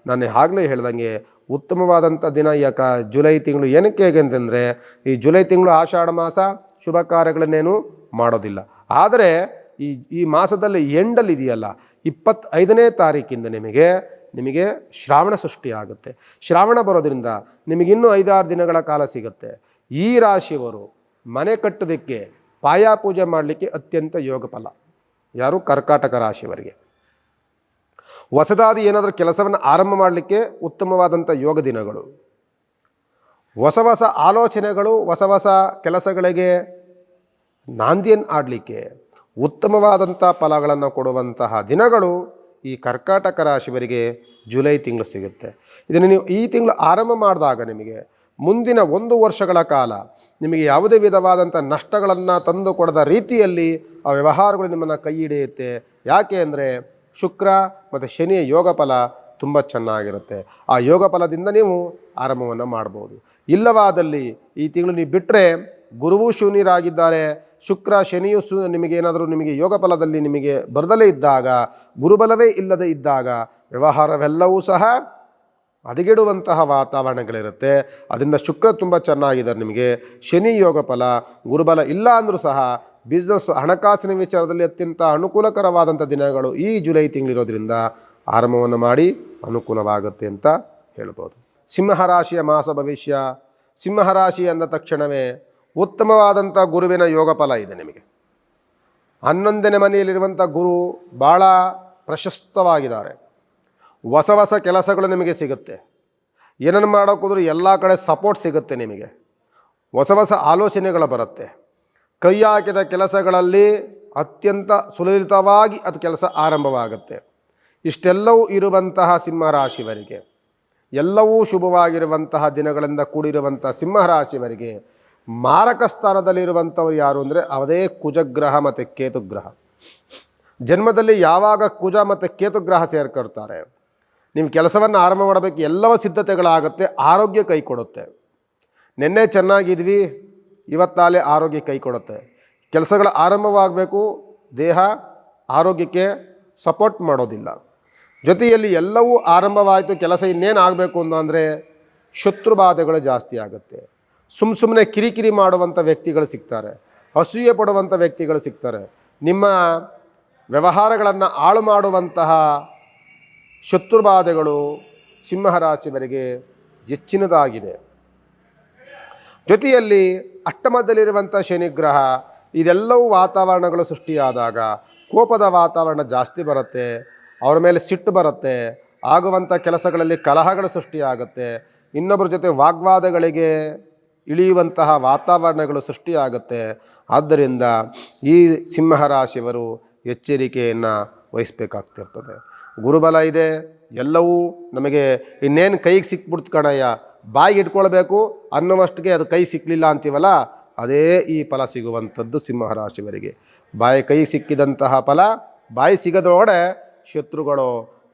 ನಾನು ಆಗಲೇ ಹೇಳ್ದಂಗೆ ಉತ್ತಮವಾದಂಥ ದಿನ. ಜುಲೈ ತಿಂಗಳು ಏನಕ್ಕೆ ಹೇಗೆ ಅಂತಂದರೆ, ಈ ಜುಲೈ ತಿಂಗಳು ಆಷಾಢ ಮಾಸ, ಶುಭ ಕಾರ್ಯಗಳನ್ನೇನು ಮಾಡೋದಿಲ್ಲ. ಆದರೆ ಈ ಮಾಸದಲ್ಲಿ ಎಂಡಲ್ಲಿ ಇದೆಯಲ್ಲ, 25ನೇ ತಾರೀಕಿಂದ ನಿಮಗೆ ಶ್ರಾವಣ ಸೃಷ್ಟಿಯಾಗುತ್ತೆ. ಶ್ರಾವಣ ಬರೋದ್ರಿಂದ ನಿಮಗಿನ್ನೂ 5-6 ದಿನಗಳ ಕಾಲ ಸಿಗುತ್ತೆ. ಈ ರಾಶಿಯವರು ಮನೆ ಕಟ್ಟೋದಕ್ಕೆ, ಪಾಯ ಪೂಜೆ ಮಾಡಲಿಕ್ಕೆ ಅತ್ಯಂತ ಯೋಗ ಫಲ. ಯಾರು? ಕರ್ಕಾಟಕ ರಾಶಿಯವರಿಗೆ. ಹೊಸದಾದ ಏನಾದರೂ ಕೆಲಸವನ್ನು ಆರಂಭ ಮಾಡಲಿಕ್ಕೆ ಉತ್ತಮವಾದಂಥ ಯೋಗ ದಿನಗಳು. ಹೊಸ ಆಲೋಚನೆಗಳು, ಹೊಸ ಕೆಲಸಗಳಿಗೆ ನಾಂದಿಯನ್ನು ಆಡಲಿಕ್ಕೆ ಉತ್ತಮವಾದಂಥ ಫಲಗಳನ್ನು ಕೊಡುವಂತಹ ದಿನಗಳು ಈ ಕರ್ಕಾಟಕ ರಾಶಿಯವರಿಗೆ ಜುಲೈ ತಿಂಗಳು ಸಿಗುತ್ತೆ. ಇದನ್ನು ನೀವು ಈ ತಿಂಗಳು ಆರಂಭ ಮಾಡಿದಾಗ ನಿಮಗೆ ಮುಂದಿನ 1 ವರ್ಷಗಳ ಕಾಲ ನಿಮಗೆ ಯಾವುದೇ ವಿಧವಾದಂಥ ನಷ್ಟಗಳನ್ನು ತಂದು ಕೊಡದ ರೀತಿಯಲ್ಲಿ ಆ ವ್ಯವಹಾರಗಳು ನಿಮ್ಮನ್ನು ಕೈ ಹಿಡಿಯುತ್ತೆ. ಯಾಕೆ ಅಂದರೆ ಶುಕ್ರ ಮತ್ತು ಶನಿಯ ಯೋಗ ಫಲ ತುಂಬ ಚೆನ್ನಾಗಿರುತ್ತೆ. ಆ ಯೋಗ ಫಲದಿಂದ ನೀವು ಆರಂಭವನ್ನು ಮಾಡ್ಬೋದು. ಇಲ್ಲವಾದಲ್ಲಿ ಈ ತಿಂಗಳು ನೀವು ಬಿಟ್ಟರೆ ಗುರುವು ಶೂನ್ಯರಾಗಿದ್ದಾರೆ. ಶುಕ್ರ ಶನಿಯು ನಿಮಗೆ ಯೋಗ ಫಲದಲ್ಲಿ ನಿಮಗೆ ಬರದಲೇ ಇದ್ದಾಗ, ಗುರುಬಲವೇ ಇಲ್ಲದೆ ಇದ್ದಾಗ ವ್ಯವಹಾರವೆಲ್ಲವೂ ಸಹ ಹದಗೆಡುವಂತಹ ವಾತಾವರಣಗಳಿರುತ್ತೆ. ಅದರಿಂದ ಶುಕ್ರ ತುಂಬ ಚೆನ್ನಾಗಿದ್ದಾರೆ ನಿಮಗೆ. ಶನಿ ಯೋಗ ಫಲ, ಗುರುಬಲ ಇಲ್ಲ ಅಂದರೂ ಸಹ ಬಿಸ್ನೆಸ್, ಹಣಕಾಸಿನ ವಿಚಾರದಲ್ಲಿ ಅತ್ಯಂತ ಅನುಕೂಲಕರವಾದಂಥ ದಿನಗಳು ಈ ಜುಲೈ ತಿಂಗಳಿರೋದ್ರಿಂದ ಆರಂಭವನ್ನು ಮಾಡಿ ಅನುಕೂಲವಾಗುತ್ತೆ ಅಂತ ಹೇಳ್ಬೋದು. ಸಿಂಹರಾಶಿಯ ಮಾಸ ಭವಿಷ್ಯ. ಸಿಂಹರಾಶಿ ಅಂದ ತಕ್ಷಣವೇ ಉತ್ತಮವಾದಂಥ ಗುರುವಿನ ಯೋಗ ಫಲ ಇದೆ ನಿಮಗೆ. 11ನೇ ಮನೆಯಲ್ಲಿರುವಂಥ ಗುರು ಭಾಳ ಪ್ರಶಸ್ತವಾಗಿದ್ದಾರೆ. ಹೊಸ ಕೆಲಸಗಳು ನಿಮಗೆ ಸಿಗುತ್ತೆ. ಏನನ್ನು ಮಾಡೋಕ್ಕೋದ್ರೂ ಎಲ್ಲ ಕಡೆ ಸಪೋರ್ಟ್ ಸಿಗುತ್ತೆ ನಿಮಗೆ. ಹೊಸ ಆಲೋಚನೆಗಳು ಬರುತ್ತೆ. ಕೈ ಹಾಕಿದ ಕೆಲಸಗಳಲ್ಲಿ ಅತ್ಯಂತ ಸುಲಲಿತವಾಗಿ ಅದು ಕೆಲಸ ಆರಂಭವಾಗುತ್ತೆ. ಇಷ್ಟೆಲ್ಲವೂ ಇರುವಂತಹ ಸಿಂಹರಾಶಿಯವರಿಗೆ, ಎಲ್ಲವೂ ಶುಭವಾಗಿರುವಂತಹ ದಿನಗಳಿಂದ ಕೂಡಿರುವಂಥ ಸಿಂಹರಾಶಿಯವರಿಗೆ ಮಾರಕ ಸ್ಥಾನದಲ್ಲಿರುವಂಥವ್ರು ಯಾರು ಅಂದರೆ ಅದೇ ಕುಜಗ್ರಹ ಮತ್ತು ಕೇತುಗ್ರಹ. ಜನ್ಮದಲ್ಲಿ ಯಾವಾಗ ಕುಜ ಮತ್ತು ಕೇತುಗ್ರಹ ಸೇರ್ಕೊಳ್ತಾರೆ, ನೀವು ಕೆಲಸವನ್ನು ಆರಂಭ ಮಾಡಬೇಕು, ಎಲ್ಲವ ಸಿದ್ಧತೆಗಳಾಗುತ್ತೆ. ಆರೋಗ್ಯ ಕೈ ಕೊಡುತ್ತೆ. ನಿನ್ನೆ ಚೆನ್ನಾಗಿದ್ವಿ, ಇವತ್ತಾಲೆ ಆರೋಗ್ಯ ಕೈ ಕೊಡುತ್ತೆ. ಕೆಲಸಗಳ ಆರಂಭವಾಗಬೇಕು, ದೇಹ ಆರೋಗ್ಯಕ್ಕೆ ಸಪೋರ್ಟ್ ಮಾಡೋದಿಲ್ಲ. ಜೊತೆಯಲ್ಲಿ ಎಲ್ಲವೂ ಆರಂಭವಾಯಿತು, ಕೆಲಸ ಇನ್ನೇನು ಆಗಬೇಕು ಅಂದರೆ ಶತ್ರುಬಾಧೆಗಳು ಜಾಸ್ತಿ ಆಗುತ್ತೆ. ಸುಮ್ಮನೆ ಕಿರಿಕಿರಿ ಮಾಡುವಂಥ ವ್ಯಕ್ತಿಗಳು ಸಿಗ್ತಾರೆ. ಅಸೂಯೆ ಪಡುವಂಥ ವ್ಯಕ್ತಿಗಳು ಸಿಗ್ತಾರೆ. ನಿಮ್ಮ ವ್ಯವಹಾರಗಳನ್ನು ಹಾಳು ಮಾಡುವಂತಹ ಶತ್ರುಬಾಧೆಗಳು ಸಿಂಹರಾಶಿಯವರಿಗೆ ಹೆಚ್ಚಿನದಾಗಿದೆ. ಜೊತೆಯಲ್ಲಿ ಅಷ್ಟಮದಲ್ಲಿರುವಂಥ ಶನಿಗ್ರಹ, ಇದೆಲ್ಲವೂ ವಾತಾವರಣಗಳು ಸೃಷ್ಟಿಯಾದಾಗ ಕೋಪದ ವಾತಾವರಣ ಜಾಸ್ತಿ ಬರುತ್ತೆ. ಅವರ ಮೇಲೆ ಸಿಟ್ಟು ಬರುತ್ತೆ. ಆಗುವಂಥ ಕೆಲಸಗಳಲ್ಲಿ ಕಲಹಗಳು ಸೃಷ್ಟಿಯಾಗುತ್ತೆ. ಇನ್ನೊಬ್ಬರ ಜೊತೆ ವಾಗ್ವಾದಗಳಿಗೆ ಇಳಿಯುವಂತಹ ವಾತಾವರಣಗಳು ಸೃಷ್ಟಿಯಾಗುತ್ತೆ. ಆದ್ದರಿಂದ ಈ ಸಿಂಹರಾಶಿಯವರು ಎಚ್ಚರಿಕೆಯನ್ನು ವಹಿಸಬೇಕಾಗ್ತಿರ್ತದೆ. ಗುರುಬಲ ಇದೆ, ಎಲ್ಲವೂ ನಮಗೆ ಇನ್ನೇನು ಕೈಗೆ ಸಿಕ್ಬಿಡ್ತು ಕಣಯ್ಯ, ಬಾಯಿಗೆ ಇಟ್ಕೊಳ್ಬೇಕು ಅನ್ನುವಷ್ಟಿಗೆ ಅದು ಕೈ ಸಿಕ್ಕಲಿಲ್ಲ ಅಂತೀವಲ್ಲ, ಅದೇ ಈ ಫಲ ಸಿಗುವಂಥದ್ದು ಸಿಂಹರಾಶಿಯವರಿಗೆ. ಕೈ ಸಿಕ್ಕಿದಂತಹ ಫಲ ಬಾಯಿ ಸಿಗದೊಡೆ ಶತ್ರುಗಳು,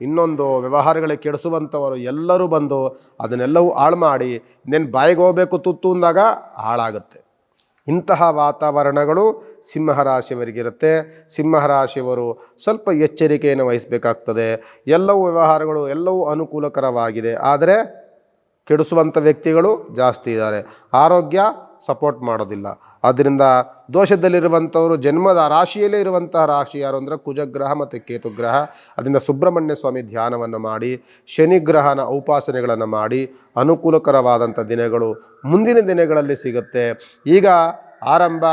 ಇನ್ನೊಂದು ವ್ಯವಹಾರಗಳಿಗೆ ಕೆಡಿಸುವಂಥವರು ಎಲ್ಲರೂ ಬಂದು ಅದನ್ನೆಲ್ಲವೂ ಹಾಳು ಮಾಡಿ ಇನ್ನೇನು ಬಾಯಿಗೆ ಹೋಗಬೇಕು ತುತ್ತು ಅಂದಾಗ ಹಾಳಾಗುತ್ತೆ. ಇಂತಹ ವಾತಾವರಣಗಳು ಸಿಂಹರಾಶಿಯವರಿಗಿರುತ್ತೆ. ಸಿಂಹರಾಶಿಯವರು ಸ್ವಲ್ಪ ಎಚ್ಚರಿಕೆಯನ್ನು ವಹಿಸಬೇಕಾಗ್ತದೆ. ಎಲ್ಲವೂ ವ್ಯವಹಾರಗಳು ಎಲ್ಲವೂ ಅನುಕೂಲಕರವಾಗಿದೆ, ಆದರೆ ಕೆಡಿಸುವಂಥ ವ್ಯಕ್ತಿಗಳು ಜಾಸ್ತಿ ಇದ್ದಾರೆ. ಆರೋಗ್ಯ ಸಪೋರ್ಟ್ ಮಾಡೋದಿಲ್ಲ. ಆದ್ದರಿಂದ ದೋಷದಲ್ಲಿರುವಂಥವರು ಜನ್ಮದ ರಾಶಿಯಲ್ಲೇ ಇರುವಂತಹ ರಾಶಿ ಯಾರು ಅಂದರೆ ಕುಜಗ್ರಹ ಮತ್ತು ಕೇತುಗ್ರಹ. ಅದರಿಂದ ಸುಬ್ರಹ್ಮಣ್ಯ ಸ್ವಾಮಿ ಧ್ಯಾನವನ್ನು ಮಾಡಿ, ಶನಿಗ್ರಹನ ಉಪಾಸನೆಗಳನ್ನು ಮಾಡಿ ಅನುಕೂಲಕರವಾದಂಥ ದಿನಗಳು ಮುಂದಿನ ದಿನಗಳಲ್ಲಿ ಸಿಗುತ್ತೆ. ಈಗ ಆರಂಭ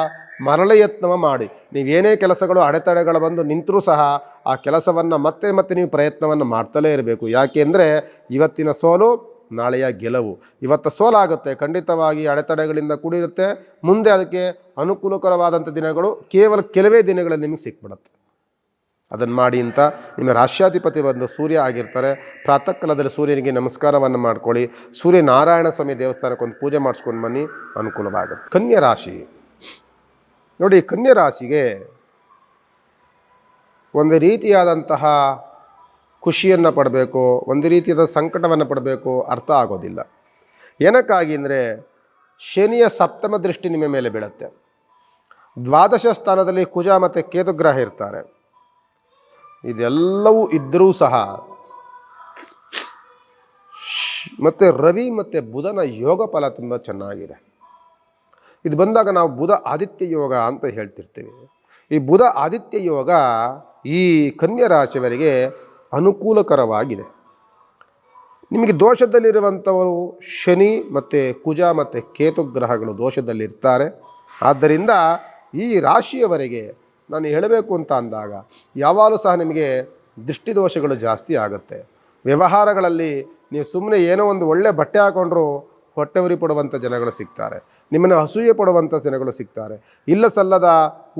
ಮರಳ ಯತ್ನವ ಮಾಡಿ. ನೀವೇನೇ ಕೆಲಸಗಳು ಅಡೆತಡೆಗಳು ಬಂದು ನಿಂತರೂ ಸಹ ಆ ಕೆಲಸವನ್ನು ಮತ್ತೆ ನೀವು ಪ್ರಯತ್ನವನ್ನು ಮಾಡ್ತಲೇ ಇರಬೇಕು. ಯಾಕೆಂದರೆ ಇವತ್ತಿನ ಸೋಲು ನಾಳೆಯ ಗೆಲುವು. ಇವತ್ತು ಸೋಲಾಗುತ್ತೆ, ಖಂಡಿತವಾಗಿ ಅಡೆತಡೆಗಳಿಂದ ಕೂಡಿರುತ್ತೆ. ಮುಂದೆ ಅದಕ್ಕೆ ಅನುಕೂಲಕರವಾದಂಥ ದಿನಗಳು ಕೇವಲ ಕೆಲವೇ ದಿನಗಳಲ್ಲಿ ನಿಮಗೆ ಸಿಕ್ಬಿಡುತ್ತೆ. ಅದನ್ನು ಮಾಡಿ ಅಂತ ನಿಮ್ಮ ರಾಶ್ಯಾಧಿಪತಿ ಬಂದು ಸೂರ್ಯ ಆಗಿರ್ತಾರೆ. ಪ್ರಾತಃ ಕಾಲದಲ್ಲಿ ಸೂರ್ಯನಿಗೆ ನಮಸ್ಕಾರವನ್ನು ಮಾಡ್ಕೊಳ್ಳಿ. ಸೂರ್ಯನಾರಾಯಣ ಸ್ವಾಮಿ ದೇವಸ್ಥಾನಕ್ಕೆ ಒಂದು ಪೂಜೆ ಮಾಡಿಸ್ಕೊಂಡು ಬನ್ನಿ, ಅನುಕೂಲವಾಗುತ್ತೆ. ಕನ್ಯಾ ರಾಶಿ ನೋಡಿ, ಕನ್ಯಾ ರಾಶಿಗೆ ಒಂದು ರೀತಿಯಾದಂತಹ ಖುಷಿಯನ್ನು ಪಡಬೇಕು, ಒಂದು ರೀತಿಯಾದ ಸಂಕಟವನ್ನು ಪಡಬೇಕು, ಅರ್ಥ ಆಗೋದಿಲ್ಲ. ಏನಕ್ಕಾಗಿ ಅಂದರೆ ಶನಿಯ ಸಪ್ತಮ ದೃಷ್ಟಿ ನಿಮ್ಮ ಮೇಲೆ ಬೀಳುತ್ತೆ. ದ್ವಾದಶ ಸ್ಥಾನದಲ್ಲಿ ಕುಜ ಮತ್ತು ಕೇತುಗ್ರಹ ಇರ್ತಾರೆ. ಇದೆಲ್ಲವೂ ಇದ್ದರೂ ಸಹ ಮತ್ತು ರವಿ ಮತ್ತು ಬುಧನ ಯೋಗ ಫಲ ತುಂಬ ಚೆನ್ನಾಗಿದೆ. ಇದು ಬಂದಾಗ ನಾವು ಬುಧ ಆದಿತ್ಯ ಯೋಗ ಅಂತ ಹೇಳ್ತಿರ್ತೀವಿ. ಈ ಬುಧ ಆದಿತ್ಯ ಯೋಗ ಈ ಕನ್ಯಾ ರಾಶಿಯವರಿಗೆ ಅನುಕೂಲಕರವಾಗಿದೆ. ನಿಮಗೆ ದೋಷದಲ್ಲಿರುವಂಥವರು ಶನಿ ಮತ್ತು ಕುಜ ಮತ್ತು ಕೇತುಗ್ರಹಗಳು ದೋಷದಲ್ಲಿರ್ತಾರೆ. ಆದ್ದರಿಂದ ಈ ರಾಶಿಯವರೆಗೆ ನಾನು ಹೇಳಬೇಕು ಅಂತ ಅಂದಾಗ ಯಾವಾಗಲೂ ಸಹ ನಿಮಗೆ ದೃಷ್ಟಿದೋಷಗಳು ಜಾಸ್ತಿ ಆಗುತ್ತೆ. ವ್ಯವಹಾರಗಳಲ್ಲಿ ನೀವು ಸುಮ್ಮನೆ ಏನೋ ಒಂದು ಒಳ್ಳೆ ಬಟ್ಟೆ ಹಾಕೊಂಡ್ರೂ ಹೊಟ್ಟೆ ಉರಿ ಪಡುವಂಥ ಜನಗಳು ಸಿಗ್ತಾರೆ. ನಿಮ್ಮನ್ನು ಅಸೂಯೆ ಪಡುವಂಥ ಜನಗಳು ಸಿಗ್ತಾರೆ. ಇಲ್ಲ ಸಲ್ಲದ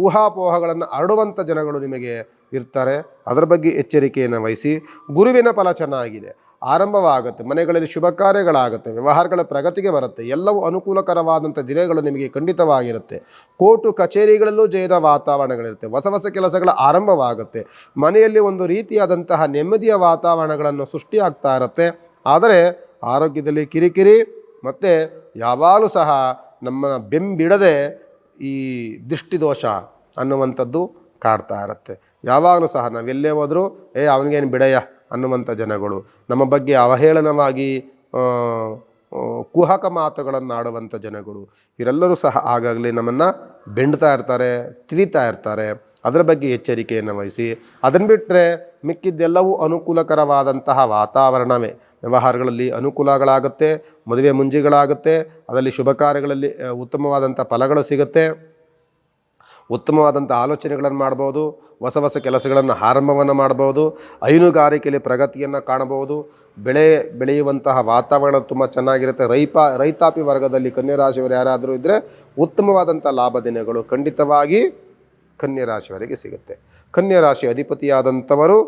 ಊಹಾಪೋಹಗಳನ್ನು ಹರಡುವಂಥ ಜನಗಳು ನಿಮಗೆ ಇರ್ತಾರೆ. ಅದರ ಬಗ್ಗೆ ಎಚ್ಚರಿಕೆಯನ್ನು ವಹಿಸಿ. ಗುರುವಿನ ಫಲ ಚೆನ್ನಾಗಿದೆ, ಆರಂಭವಾಗುತ್ತೆ, ಮನೆಗಳಲ್ಲಿ ಶುಭ ಕಾರ್ಯಗಳಾಗುತ್ತೆ, ವ್ಯವಹಾರಗಳ ಪ್ರಗತಿಗೆ ಬರುತ್ತೆ, ಎಲ್ಲವೂ ಅನುಕೂಲಕರವಾದಂಥ ದಿನಗಳು ನಿಮಗೆ ಖಂಡಿತವಾಗಿರುತ್ತೆ. ಕೋರ್ಟು ಕಚೇರಿಗಳಲ್ಲೂ ಜಯದ ವಾತಾವರಣಗಳಿರುತ್ತೆ. ಹೊಸ ಕೆಲಸಗಳ ಆರಂಭವಾಗುತ್ತೆ. ಮನೆಯಲ್ಲಿ ಒಂದು ರೀತಿಯಾದಂತಹ ನೆಮ್ಮದಿಯ ವಾತಾವರಣಗಳನ್ನು ಸೃಷ್ಟಿಯಾಗ್ತಾ ಇರುತ್ತೆ. ಆದರೆ ಆರೋಗ್ಯದಲ್ಲಿ ಕಿರಿಕಿರಿ ಮತ್ತು ಯಾವಾಗಲೂ ಸಹ ನಮ್ಮನ್ನು ಬೆಂಬಿಡದೆ ಈ ದೃಷ್ಟಿದೋಷ ಅನ್ನುವಂಥದ್ದು ಕಾಡ್ತಾ ಇರುತ್ತೆ. ಯಾವಾಗಲೂ ಸಹ ನಾವೆಲ್ಲೇ ಹೋದರೂ ಅವನಿಗೇನು ಬಿಡಯ್ಯ ಅನ್ನುವಂಥ ಜನಗಳು, ನಮ್ಮ ಬಗ್ಗೆ ಅವಹೇಳನವಾಗಿ ಕುಹಕ ಮಾತುಗಳನ್ನು ಆಡುವಂಥ ಜನಗಳು, ಇವರೆಲ್ಲರೂ ಸಹ ಆಗಾಗಲೇ ನಮ್ಮನ್ನು ಬೆಂಡ್ತಾ ಇರ್ತಾರೆ, ತಿವಿತಾ ಇರ್ತಾರೆ. ಅದರ ಬಗ್ಗೆ ಎಚ್ಚರಿಕೆಯನ್ನು ವಹಿಸಿ. ಅದನ್ನು ಬಿಟ್ಟರೆ ಮಿಕ್ಕಿದ್ದೆಲ್ಲವೂ ಅನುಕೂಲಕರವಾದಂತಹ ವಾತಾವರಣವೇ. ವ್ಯವಹಾರಗಳಲ್ಲಿ ಅನುಕೂಲಗಳಾಗುತ್ತೆ, ಮದುವೆ ಮುಂಜಿಗಳಾಗುತ್ತೆ, ಅದರಲ್ಲಿ ಶುಭ ಕಾರ್ಯಗಳಲ್ಲಿ ಉತ್ತಮವಾದಂಥ ಫಲಗಳು ಸಿಗುತ್ತೆ, ಉತ್ತಮವಾದಂಥ ಆಲೋಚನೆಗಳನ್ನು ಮಾಡ್ಬೋದು, ಹೊಸ ಕೆಲಸಗಳನ್ನು ಆರಂಭವನ್ನು ಮಾಡ್ಬೋದು, ಹೈನುಗಾರಿಕೆಯಲ್ಲಿ ಪ್ರಗತಿಯನ್ನು ಕಾಣಬಹುದು, ಬೆಳೆಯುವಂತಹ ವಾತಾವರಣ ತುಂಬ ಚೆನ್ನಾಗಿರುತ್ತೆ. ರೈತಾಪಿ ವರ್ಗದಲ್ಲಿ ಕನ್ಯಾ ರಾಶಿಯವರು ಯಾರಾದರೂ ಇದ್ದರೆ ಉತ್ತಮವಾದಂಥ ಲಾಭ ದಿನಗಳು ಖಂಡಿತವಾಗಿ ಕನ್ಯಾ ರಾಶಿಯವರಿಗೆ ಸಿಗುತ್ತೆ. ಕನ್ಯಾ ರಾಶಿ ಅಧಿಪತಿಯಾದಂಥವರು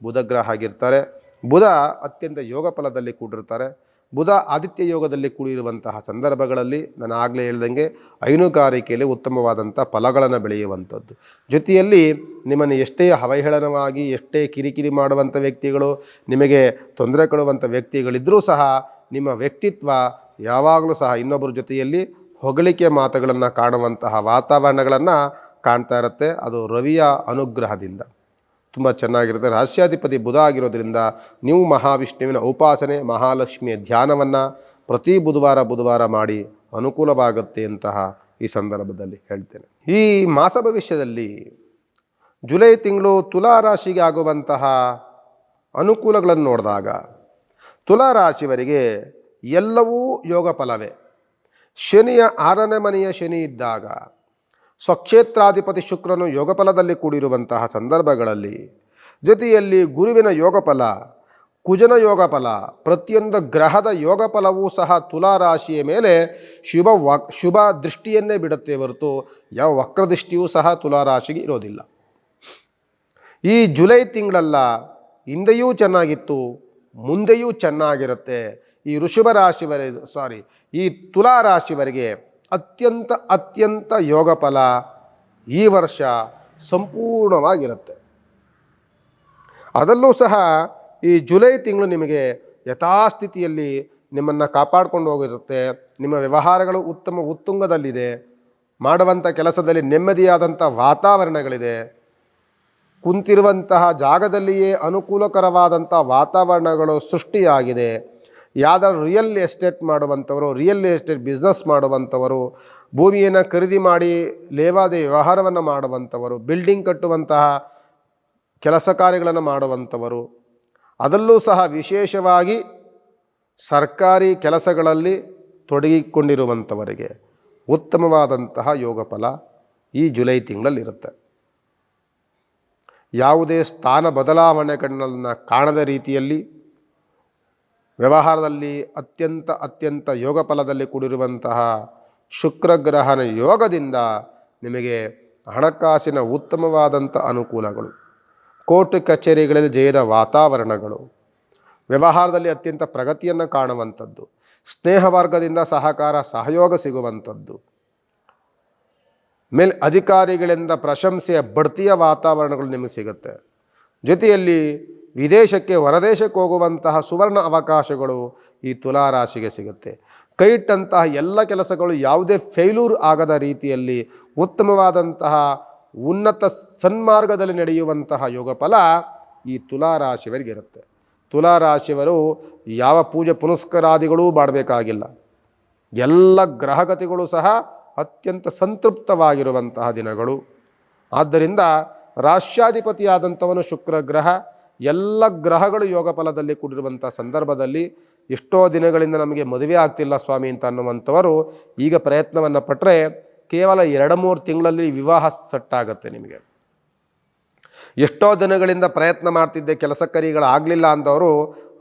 ಬುಧಗ್ರಹ ಆಗಿರ್ತಾರೆ. ಬುಧ ಅತ್ಯಂತ ಯೋಗ ಫಲದಲ್ಲಿ ಕೂಡಿರ್ತಾರೆ. ಬುಧ ಆದಿತ್ಯ ಯೋಗದಲ್ಲಿ ಕೂಡಿರುವಂತಹ ಸಂದರ್ಭಗಳಲ್ಲಿ ನಾನು ಆಗಲೇ ಹೇಳ್ದಂಗೆ ಹೈನುಗಾರಿಕೆಯಲ್ಲಿ ಉತ್ತಮವಾದಂಥ ಫಲಗಳನ್ನು ಬೆಳೆಯುವಂಥದ್ದು. ಜೊತೆಯಲ್ಲಿ ನಿಮ್ಮನ್ನು ಎಷ್ಟೇ ಅವಹೇಳನವಾಗಿ ಎಷ್ಟೇ ಕಿರಿಕಿರಿ ಮಾಡುವಂಥ ವ್ಯಕ್ತಿಗಳು, ನಿಮಗೆ ತೊಂದರೆ ಕೊಡುವಂಥ ವ್ಯಕ್ತಿಗಳಿದ್ದರೂ ಸಹ ನಿಮ್ಮ ವ್ಯಕ್ತಿತ್ವ ಯಾವಾಗಲೂ ಸಹ ಇನ್ನೊಬ್ಬರ ಜೊತೆಯಲ್ಲಿ ಹೊಗಳಿಕೆ ಮಾತುಗಳನ್ನು ಕಾಣುವಂತಹ ವಾತಾವರಣಗಳನ್ನು ಕಾಣ್ತಾ ಇರುತ್ತೆ. ಅದು ರವಿಯ ಅನುಗ್ರಹದಿಂದ ತುಂಬ ಚೆನ್ನಾಗಿರುತ್ತೆ. ರಾಶ್ಯಾಧಿಪತಿ ಬುಧ ಆಗಿರೋದ್ರಿಂದ ನೀವು ಮಹಾವಿಷ್ಣುವಿನ ಉಪಾಸನೆ, ಮಹಾಲಕ್ಷ್ಮಿಯ ಧ್ಯಾನವನ್ನು ಪ್ರತಿ ಬುಧವಾರ ಮಾಡಿ ಅನುಕೂಲವಾಗುತ್ತೆ ಅಂತಹ ಈ ಸಂದರ್ಭದಲ್ಲಿ ಹೇಳ್ತೇನೆ. ಈ ಮಾಸ ಭವಿಷ್ಯದಲ್ಲಿ ಜುಲೈ ತಿಂಗಳು ತುಲಾ ರಾಶಿಗೆ ಆಗುವಂತಹ ಅನುಕೂಲಗಳನ್ನು ನೋಡಿದಾಗ ತುಲಾರಾಶಿಯವರಿಗೆ ಎಲ್ಲವೂ ಯೋಗ ಫಲವೇ. ಶನಿಯ 6ನೇ ಮನೆಯ ಶನಿ ಇದ್ದಾಗ ಸ್ವಕ್ಷೇತ್ರಾಧಿಪತಿ ಶುಕ್ರನು ಯೋಗಫಲದಲ್ಲಿ ಕೂಡಿರುವಂತಹ ಸಂದರ್ಭಗಳಲ್ಲಿ, ಜೊತೆಯಲ್ಲಿ ಗುರುವಿನ ಯೋಗಫಲ, ಕುಜನ ಯೋಗಫಲ, ಪ್ರತಿಯೊಂದು ಗ್ರಹದ ಯೋಗಫಲವೂ ಸಹ ತುಲಾರಾಶಿಯ ಮೇಲೆ ಶುಭ ದೃಷ್ಟಿಯನ್ನೇ ಬಿಡುತ್ತೆ ಹೊರತು ಯಾವ ವಕ್ರದೃಷ್ಟಿಯೂ ಸಹ ತುಲಾರಾಶಿಗೆ ಇರೋದಿಲ್ಲ. ಈ ಜುಲೈ ತಿಂಗಳಲ್ಲ, ಹಿಂದೆಯೂ ಚೆನ್ನಾಗಿತ್ತು, ಮುಂದೆಯೂ ಚೆನ್ನಾಗಿರುತ್ತೆ. ಈ ಈ ತುಲಾರಾಶಿವರೆಗೆ ಅತ್ಯಂತ ಯೋಗ ಫಲ ಈ ವರ್ಷ ಸಂಪೂರ್ಣವಾಗಿರುತ್ತೆ. ಅದರಲ್ಲೂ ಸಹ ಈ ಜುಲೈ ತಿಂಗಳು ನಿಮಗೆ ಯಥಾಸ್ಥಿತಿಯಲ್ಲಿ ನಿಮ್ಮನ್ನು ಕಾಪಾಡಿಕೊಂಡು ಹೋಗಿರುತ್ತೆ. ನಿಮ್ಮ ವ್ಯವಹಾರಗಳು ಉತ್ತುಂಗದಲ್ಲಿದೆ. ಮಾಡುವಂಥ ಕೆಲಸದಲ್ಲಿ ನೆಮ್ಮದಿಯಾದಂಥ ವಾತಾವರಣಗಳಿದೆ. ಕುಂತಿರುವಂತಹ ಜಾಗದಲ್ಲಿಯೇ ಅನುಕೂಲಕರವಾದಂಥ ವಾತಾವರಣಗಳು ಸೃಷ್ಟಿಯಾಗಿದೆ. ಯಾವ್ದಾದ್ರು ರಿಯಲ್ ಎಸ್ಟೇಟ್ ಮಾಡುವಂಥವರು, ರಿಯಲ್ ಎಸ್ಟೇಟ್ ಬಿಸ್ನೆಸ್ ಮಾಡುವಂಥವರು, ಭೂಮಿಯನ್ನು ಖರೀದಿ ಮಾಡಿ ಲೇವಾದೇವಿ ವ್ಯವಹಾರವನ್ನು ಮಾಡುವಂಥವರು, ಬಿಲ್ಡಿಂಗ್ ಕಟ್ಟುವಂತಹ ಕೆಲಸ ಕಾರ್ಯಗಳನ್ನು ಮಾಡುವಂಥವರು, ಅದರಲ್ಲೂ ಸಹ ವಿಶೇಷವಾಗಿ ಸರ್ಕಾರಿ ಕೆಲಸಗಳಲ್ಲಿ ತೊಡಗಿಕೊಂಡಿರುವಂಥವರಿಗೆ ಉತ್ತಮವಾದಂತಹ ಯೋಗ ಫಲ ಈ ಜುಲೈ ತಿಂಗಳಲ್ಲಿರುತ್ತೆ. ಯಾವುದೇ ಸ್ಥಾನ ಬದಲಾವಣೆಗಳನ್ನ ಕಾಣದ ರೀತಿಯಲ್ಲಿ ವ್ಯವಹಾರದಲ್ಲಿ ಅತ್ಯಂತ ಯೋಗ ಫಲದಲ್ಲಿ ಕೂಡಿರುವಂತಹ ಶುಕ್ರಗ್ರಹನ ಯೋಗದಿಂದ ನಿಮಗೆ ಹಣಕಾಸಿನ ಉತ್ತಮವಾದಂಥ ಅನುಕೂಲಗಳು, ಕೋರ್ಟ್ ಕಚೇರಿಗಳಲ್ಲಿ ಜಯದ ವಾತಾವರಣಗಳು, ವ್ಯವಹಾರದಲ್ಲಿ ಅತ್ಯಂತ ಪ್ರಗತಿಯನ್ನು ಕಾಣುವಂಥದ್ದು, ಸ್ನೇಹ ವರ್ಗದಿಂದ ಸಹಯೋಗ ಸಿಗುವಂಥದ್ದು, ಅಧಿಕಾರಿಗಳಿಂದ ಪ್ರಶಂಸೆಯ ಬಡ್ತಿಯ ವಾತಾವರಣಗಳು ನಿಮಗೆ ಸಿಗುತ್ತೆ. ಜೊತೆಯಲ್ಲಿ ವಿದೇಶಕ್ಕೆ ಹೊರದೇಶಕ್ಕೆ ಹೋಗುವಂತಹ ಸುವರ್ಣ ಅವಕಾಶಗಳು ಈ ತುಲಾರಾಶಿಗೆ ಸಿಗುತ್ತೆ. ಕೈ ಇಟ್ಟಂತಹ ಎಲ್ಲ ಕೆಲಸಗಳು ಯಾವುದೇ ಫೇಲ್ಯೂರ್ ಆಗದ ರೀತಿಯಲ್ಲಿ ಉತ್ತಮವಾದಂತಹ ಉನ್ನತ ಸನ್ಮಾರ್ಗದಲ್ಲಿ ನಡೆಯುವಂತಹ ಯೋಗ ಫಲ ಈ ತುಲಾರಾಶಿಯವರಿಗಿರುತ್ತೆ. ತುಲಾರಾಶಿಯವರು ಯಾವ ಪೂಜೆ ಪುನಸ್ಕಾರಾದಿಗಳೂ ಮಾಡಬೇಕಾಗಿಲ್ಲ. ಎಲ್ಲ ಗ್ರಹಗತಿಗಳು ಸಹ ಅತ್ಯಂತ ಸಂತೃಪ್ತವಾಗಿರುವಂತಹ ದಿನಗಳು. ಆದ್ದರಿಂದ ರಾಶ್ಯಾಧಿಪತಿಯಾದಂಥವನು ಶುಕ್ರ ಗ್ರಹ, ಎಲ್ಲ ಗ್ರಹಗಳು ಯೋಗ ಫಲದಲ್ಲಿ ಕೂಡಿರುವಂಥ ಸಂದರ್ಭದಲ್ಲಿ ಎಷ್ಟೋ ದಿನಗಳಿಂದ ನಮಗೆ ಮದುವೆ ಆಗ್ತಿಲ್ಲ ಸ್ವಾಮಿ ಅಂತ ಅನ್ನುವಂಥವರು ಈಗ ಪ್ರಯತ್ನವನ್ನು ಪಟ್ಟರೆ ಕೇವಲ 2-3 ತಿಂಗಳಲ್ಲಿ ವಿವಾಹ ಸೆಟ್ಟಾಗುತ್ತೆ ನಿಮಗೆ. ಎಷ್ಟೋ ದಿನಗಳಿಂದ ಪ್ರಯತ್ನ ಮಾಡ್ತಿದ್ದೆ ಕೆಲಸ ಕಾರ್ಯಗಳಾಗಲಿಲ್ಲ ಅಂದವರು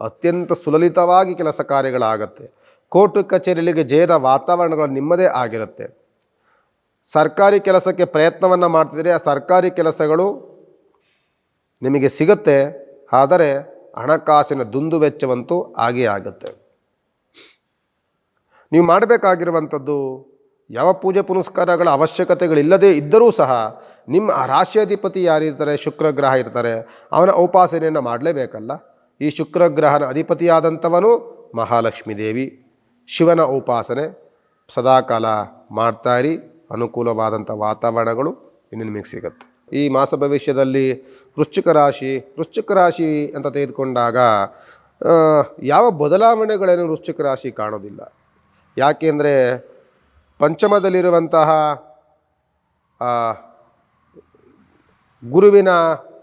ಅತ್ಯಂತ ಸುಲಲಿತವಾಗಿ ಕೆಲಸ ಕಾರ್ಯಗಳಾಗತ್ತೆ. ಕೋರ್ಟ್ ಕಚೇರಿಗಳಿಗೆ ಜಯದ ವಾತಾವರಣಗಳು ನಿಮ್ಮದೇ ಆಗಿರುತ್ತೆ. ಸರ್ಕಾರಿ ಕೆಲಸಕ್ಕೆ ಪ್ರಯತ್ನವನ್ನು ಮಾಡ್ತಿದ್ರೆ ಆ ಸರ್ಕಾರಿ ಕೆಲಸಗಳು ನಿಮಗೆ ಸಿಗುತ್ತೆ. ಆದರೆ ಹಣಕಾಸಿನ ದುಂದುವೆಚ್ಚವಂತೂ ಆಗೇ ಆಗುತ್ತೆ. ನೀವು ಮಾಡಬೇಕಾಗಿರುವಂಥದ್ದು ಯಾವ ಪೂಜೆ ಪುನಸ್ಕಾರಗಳ ಅವಶ್ಯಕತೆಗಳಿಲ್ಲದೇ ಇದ್ದರೂ ಸಹ ನಿಮ್ಮ ರಾಶ್ಯಾಧಿಪತಿ ಯಾರಿರ್ತಾರೆ, ಶುಕ್ರಗ್ರಹ ಇರ್ತಾರೆ, ಅವನ ಉಪಾಸನೆಯನ್ನು ಮಾಡಲೇಬೇಕಲ್ಲ. ಈ ಶುಕ್ರಗ್ರಹನ ಅಧಿಪತಿಯಾದಂಥವನು ಮಹಾಲಕ್ಷ್ಮೀ ದೇವಿ, ಶಿವನ ಉಪಾಸನೆ ಸದಾಕಾಲ ಮಾಡ್ತಾಯಿರಿ. ಅನುಕೂಲವಾದಂಥ ವಾತಾವರಣಗಳು ಇನ್ನು ನಿಮಗೆ ಸಿಗುತ್ತೆ. ಈ ಮಾಸ ಭವಿಷ್ಯದಲ್ಲಿ ವೃಶ್ಚಿಕ ರಾಶಿ ಅಂತ ತೆಗೆದುಕೊಂಡಾಗ ಯಾವ ಬದಲಾವಣೆಗಳೇನು ವೃಶ್ಚಿಕ ರಾಶಿ ಕಾಣೋದಿಲ್ಲ. ಯಾಕೆಂದರೆ ಪಂಚಮದಲ್ಲಿರುವಂತಹ ಗುರುವಿನ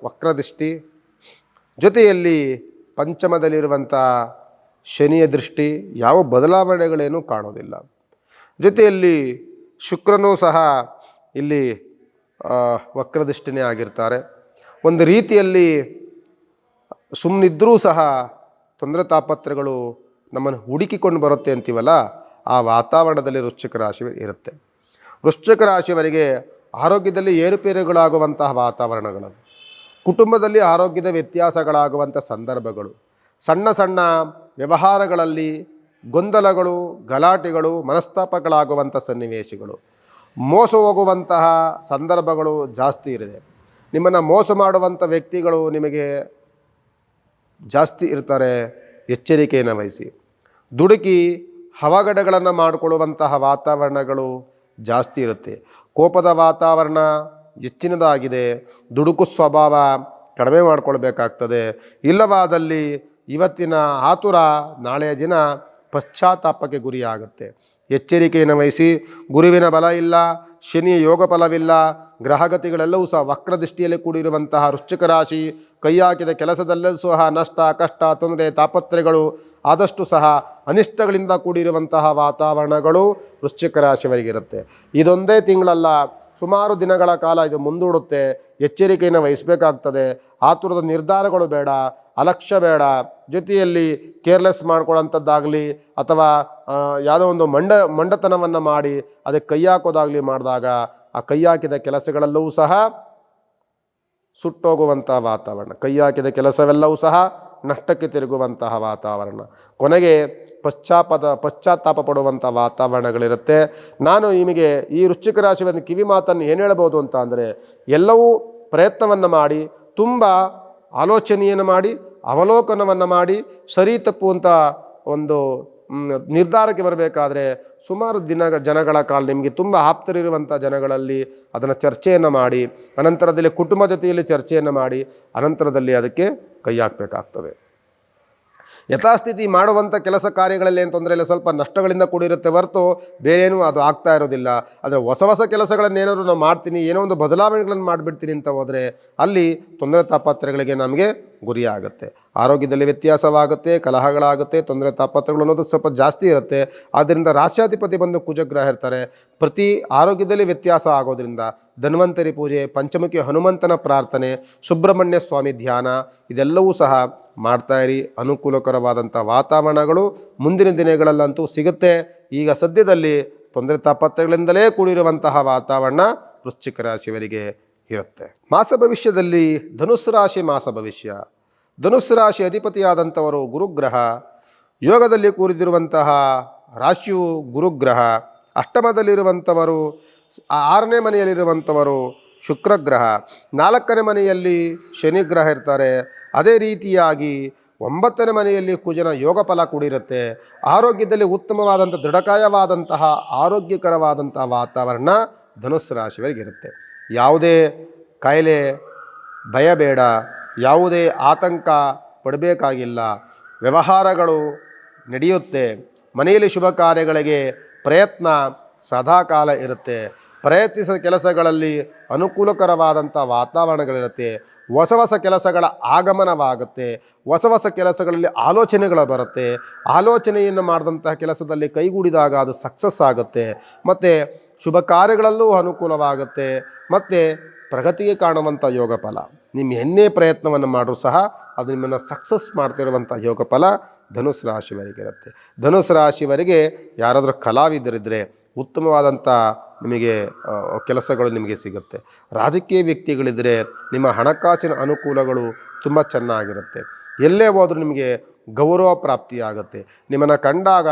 ವಕ್ರದೃಷ್ಟಿ, ಜೊತೆಯಲ್ಲಿ ಪಂಚಮದಲ್ಲಿರುವಂಥ ಶನಿಯ ದೃಷ್ಟಿ, ಯಾವ ಬದಲಾವಣೆಗಳೇನೂ ಕಾಣೋದಿಲ್ಲ. ಜೊತೆಯಲ್ಲಿ ಶುಕ್ರನೂ ಸಹ ಇಲ್ಲಿ ವಕ್ರದೃಷ್ಟಿನೇ ಆಗಿರ್ತಾರೆ. ಒಂದು ರೀತಿಯಲ್ಲಿ ಸುಮ್ಮನಿದ್ದರೂ ಸಹ ತೊಂದರೆ ತಾಪತ್ರಗಳು ನಮ್ಮನ್ನು ಹುಡುಕಿಕೊಂಡು ಬರುತ್ತೆ ಅಂತೀವಲ್ಲ, ಆ ವಾತಾವರಣದಲ್ಲಿ ವೃಶ್ಚಿಕ ರಾಶಿ ಇರುತ್ತೆ. ವೃಶ್ಚಿಕ ರಾಶಿಯವರಿಗೆ ಆರೋಗ್ಯದಲ್ಲಿ ಏರುಪೇರುಗಳಾಗುವಂತಹ ವಾತಾವರಣಗಳು, ಕುಟುಂಬದಲ್ಲಿ ಆರೋಗ್ಯದ ವ್ಯತ್ಯಾಸಗಳಾಗುವಂಥ ಸಂದರ್ಭಗಳು, ಸಣ್ಣ ಸಣ್ಣ ವ್ಯವಹಾರಗಳಲ್ಲಿ ಗೊಂದಲಗಳು, ಗಲಾಟೆಗಳು, ಮನಸ್ತಾಪಗಳಾಗುವಂಥ ಸನ್ನಿವೇಶಗಳು, ಮೋಸ ಹೋಗುವಂತಹ ಸಂದರ್ಭಗಳು ಜಾಸ್ತಿ ಇರಿದೆ. ನಿಮ್ಮನ್ನು ಮೋಸ ಮಾಡುವಂಥ ವ್ಯಕ್ತಿಗಳು ನಿಮಗೆ ಜಾಸ್ತಿ ಇರ್ತಾರೆ. ಎಚ್ಚರಿಕೆಯನ್ನು ವಹಿಸಿ. ದುಡುಕಿ ಅವಘಡಗಳನ್ನು ಮಾಡಿಕೊಳ್ಳುವಂತಹ ವಾತಾವರಣಗಳು ಜಾಸ್ತಿ ಇರುತ್ತೆ. ಕೋಪದ ವಾತಾವರಣ ಹೆಚ್ಚಿನದಾಗಿದೆ. ದುಡುಕು ಸ್ವಭಾವ ಕಡಿಮೆ ಮಾಡಿಕೊಳ್ಬೇಕಾಗ್ತದೆ. ಇಲ್ಲವಾದಲ್ಲಿ ಇವತ್ತಿನ ಆತುರ ನಾಳೆಯ ದಿನ ಪಶ್ಚಾತ್ತಾಪಕ್ಕೆ ಗುರಿಯಾಗುತ್ತೆ. ಎಚ್ಚರಿಕೆಯನ್ನು ವಹಿಸಿ. ಗುರುವಿನ ಬಲ ಇಲ್ಲ, ಶನಿಯ ಯೋಗ ಫಲವಿಲ್ಲ, ಗ್ರಹಗತಿಗಳೆಲ್ಲವೂ ಸಹ ವಕ್ರದೃಷ್ಟಿಯಲ್ಲಿ ಕೂಡಿರುವಂತಹ ವೃಶ್ಚಿಕ ರಾಶಿ ಕೈ ಹಾಕಿದ ಕೆಲಸದಲ್ಲೂ ಸಹ ನಷ್ಟ, ಕಷ್ಟ, ತೊಂದರೆ, ತಾಪತ್ರೆಗಳು, ಆದಷ್ಟು ಸಹ ಅನಿಷ್ಟಗಳಿಂದ ಕೂಡಿರುವಂತಹ ವಾತಾವರಣಗಳು ವೃಶ್ಚಿಕ ರಾಶಿಯವರಿಗಿರುತ್ತೆ. ಇದೊಂದೇ ತಿಂಗಳಲ್ಲ, ಸುಮಾರು ದಿನಗಳ ಕಾಲ ಇದು ಮುಂದೂಡುತ್ತೆ. ಎಚ್ಚರಿಕೆಯನ್ನು ವಹಿಸಬೇಕಾಗ್ತದೆ. ಆತುರದ ನಿರ್ಧಾರಗಳು ಬೇಡ, ಅಲಕ್ಷ್ಯ ಬೇಡ. ಜೊತೆಯಲ್ಲಿ ಕೇರ್ಲೆಸ್ ಮಾಡ್ಕೊಳ್ಳೋಂಥದ್ದಾಗಲಿ ಅಥವಾ ಯಾವುದೋ ಒಂದು ಮಂಡತನವನ್ನು ಮಾಡಿ ಅದಕ್ಕೆ ಕೈ ಹಾಕೋದಾಗಲಿ ಮಾಡಿದಾಗ ಆ ಕೈ ಹಾಕಿದ ಕೆಲಸಗಳೆಲ್ಲವೂ ಸಹ ಸುಟ್ಟೋಗುವಂಥ ವಾತಾವರಣ, ಕೈ ಹಾಕಿದ ಕೆಲಸವೆಲ್ಲವೂ ಸಹ ನಷ್ಟಕ್ಕೆ ತಿರುಗುವಂತಹ ವಾತಾವರಣ, ಕೊನೆಗೆ ಪಶ್ಚಾತ್ತಾಪ ಪಡುವಂಥ ವಾತಾವರಣಗಳಿರುತ್ತೆ. ನಾನು ನಿಮಗೆ ಈ ವೃಶ್ಚಿಕ ರಾಶಿಯ ಕಿವಿ ಮಾತನ್ನು ಏನು ಹೇಳ್ಬೋದು ಅಂತ ಅಂದರೆ, ಎಲ್ಲವೂ ಪ್ರಯತ್ನವನ್ನು ಮಾಡಿ, ತುಂಬ ಆಲೋಚನೆಯನ್ನು ಮಾಡಿ, ಅವಲೋಕನವನ್ನು ಮಾಡಿ, ಸರಿ ತಪ್ಪು ಅಂತ ಒಂದು ನಿರ್ಧಾರಕ್ಕೆ ಬರಬೇಕಾದ್ರೆ ಸುಮಾರು ಜನಗಳ ಕಾಲ ನಿಮಗೆ ತುಂಬ ಆಪ್ತರಿರುವಂಥ ಜನಗಳಲ್ಲಿ ಅದನ್ನು ಚರ್ಚೆಯನ್ನು ಮಾಡಿ, ಅನಂತರದಲ್ಲಿ ಕುಟುಂಬ ಜೊತೆಯಲ್ಲಿ ಚರ್ಚೆಯನ್ನು ಮಾಡಿ, ಅನಂತರದಲ್ಲಿ ಅದಕ್ಕೆ ಕೈ ಹಾಕಬೇಕಾಗ್ತದೆ. ಯಥಾಸ್ಥಿತಿ ಮಾಡುವಂಥ ಕೆಲಸ ಕಾರ್ಯಗಳಲ್ಲಿ ಏನು ತೊಂದರೆ ಇಲ್ಲ, ಸ್ವಲ್ಪ ನಷ್ಟಗಳಿಂದ ಕೂಡಿರುತ್ತೆ ಹೊರತು ಬೇರೇನೂ ಅದು ಆಗ್ತಾ ಇರೋದಿಲ್ಲ. ಆದರೆ ಹೊಸ ಹೊಸ ಕೆಲಸಗಳನ್ನೇನಾದರೂ ನಾವು ಮಾಡ್ತೀನಿ, ಏನೋ ಒಂದು ಬದಲಾವಣೆಗಳನ್ನು ಮಾಡಿಬಿಡ್ತೀನಿ ಅಂತ ಹೋದರೆ ಅಲ್ಲಿ ತೊಂದರೆ ತಾಪತ್ರಗಳಿಗೆ ನಮಗೆ ಗುರಿಯಾಗುತ್ತೆ. ಆರೋಗ್ಯದಲ್ಲಿ ವ್ಯತ್ಯಾಸವಾಗುತ್ತೆ, ಕಲಹಗಳಾಗುತ್ತೆ, ತೊಂದರೆ ತಾಪತ್ರಗಳು ಅನ್ನೋದು ಸ್ವಲ್ಪ ಜಾಸ್ತಿ ಇರುತ್ತೆ. ಆದ್ದರಿಂದ ರಾಶ್ಯಾಧಿಪತಿ ಬಂದು ಕುಜಗ್ರಹ ಇರ್ತಾರೆ. ಪ್ರತಿ ಆರೋಗ್ಯದಲ್ಲಿ ವ್ಯತ್ಯಾಸ ಆಗೋದ್ರಿಂದ ಧನ್ವಂತರಿ ಪೂಜೆ, ಪಂಚಮುಖಿ ಹನುಮಂತನ ಪ್ರಾರ್ಥನೆ, ಸುಬ್ರಹ್ಮಣ್ಯ ಸ್ವಾಮಿ ಧ್ಯಾನ ಇದೆಲ್ಲವೂ ಸಹ ಮಾಡ್ತಾಯಿರಿ. ಅನುಕೂಲಕರವಾದಂಥ ವಾತಾವರಣಗಳು ಮುಂದಿನ ದಿನಗಳಲ್ಲಂತೂ ಸಿಗುತ್ತೆ. ಈಗ ಸದ್ಯದಲ್ಲಿ ತೊಂದರೆ ತಾಪತ್ರಗಳಿಂದಲೇ ಕೂಡಿರುವಂತಹ ವಾತಾವರಣ ವೃಶ್ಚಿಕ ರಾಶಿಯವರಿಗೆ ಇರುತ್ತೆ. ಮಾಸ ಭವಿಷ್ಯದಲ್ಲಿ ಧನುಸ್ಸು ರಾಶಿ ಮಾಸ ಭವಿಷ್ಯ. ಧನುಸ್ಸು ರಾಶಿ ಅಧಿಪತಿಯಾದಂಥವರು ಗುರುಗ್ರಹ. ಯೋಗದಲ್ಲಿ ಕೂರಿದಿರುವಂತಹ ರಾಶಿಯು ಗುರುಗ್ರಹ. ಅಷ್ಟಮದಲ್ಲಿರುವಂಥವರು, 6ನೇ ಮನೆಯಲ್ಲಿರುವಂಥವರು ಶುಕ್ರಗ್ರಹ. 4ನೇ ಮನೆಯಲ್ಲಿ ಶನಿಗ್ರಹ ಇರ್ತಾರೆ. ಅದೇ ರೀತಿಯಾಗಿ 9ನೇ ಮನೆಯಲ್ಲಿ ಕುಜನ ಯೋಗ ಫಲ ಕೂಡಿರುತ್ತೆ. ಆರೋಗ್ಯದಲ್ಲಿ ಉತ್ತಮವಾದಂಥ ದೃಢಕಾಯವಾದಂತಹ ಆರೋಗ್ಯಕರವಾದಂಥ ವಾತಾವರಣ ಧನುಸ್ಸು ರಾಶಿಯವರಿಗಿರುತ್ತೆ. ಯಾವುದೇ ಕಾಯಿಲೆ ಭಯ ಬೇಡ, ಯಾವುದೇ ಆತಂಕ ಪಡಬೇಕಾಗಿಲ್ಲ. ವ್ಯವಹಾರಗಳು ನಡೆಯುತ್ತೆ. ಮನೆಯಲ್ಲಿ ಶುಭ ಕಾರ್ಯಗಳಿಗೆ ಪ್ರಯತ್ನ ಸದಾಕಾಲ ಇರುತ್ತೆ. ಪ್ರಯತ್ನಿಸಿದ ಕೆಲಸಗಳಲ್ಲಿ ಅನುಕೂಲಕರವಾದಂಥ ವಾತಾವರಣಗಳಿರುತ್ತೆ. ಹೊಸ ಹೊಸ ಕೆಲಸಗಳ ಆಗಮನವಾಗುತ್ತೆ. ಹೊಸ ಹೊಸ ಕೆಲಸಗಳಲ್ಲಿ ಆಲೋಚನೆಗಳು ಬರುತ್ತೆ. ಆಲೋಚನೆಯನ್ನು ಮಾಡಿದಂತಹ ಕೆಲಸದಲ್ಲಿ ಕೈಗೂಡಿದಾಗ ಅದು ಸಕ್ಸಸ್ ಆಗುತ್ತೆ. ಮತ್ತು ಶುಭ ಕಾರ್ಯಗಳಲ್ಲೂ ಅನುಕೂಲವಾಗುತ್ತೆ. ಮತ್ತು ಪ್ರಗತಿಗೆ ಕಾಣುವಂಥ ಯೋಗ ಫಲ, ನಿಮ್ಮ ಎನ್ನೇ ಪ್ರಯತ್ನವನ್ನು ಮಾಡರೂ ಸಹ ಅದು ನಿಮ್ಮನ್ನು ಸಕ್ಸಸ್ ಮಾಡ್ತಿರುವಂಥ ಯೋಗ ಫಲ ಧನುಸ್ಸು ರಾಶಿಯವರಿಗಿರುತ್ತೆ. ಧನುಸ್ಸು ರಾಶಿಯವರಿಗೆ ಯಾರಾದರೂ ಕಲಾವಿದರಿದ್ದರೆ ಉತ್ತಮವಾದಂಥ ನಿಮಗೆ ಕೆಲಸಗಳು ನಿಮಗೆ ಸಿಗುತ್ತೆ. ರಾಜಕೀಯ ವ್ಯಕ್ತಿಗಳಿದ್ದರೆ ನಿಮ್ಮ ಹಣಕಾಸಿನ ಅನುಕೂಲಗಳು ತುಂಬ ಚೆನ್ನಾಗಿರುತ್ತೆ. ಎಲ್ಲೇ ಹೋದರೂ ನಿಮಗೆ ಗೌರವ ಪ್ರಾಪ್ತಿಯಾಗುತ್ತೆ. ನಿಮ್ಮನ್ನು ಕಂಡಾಗ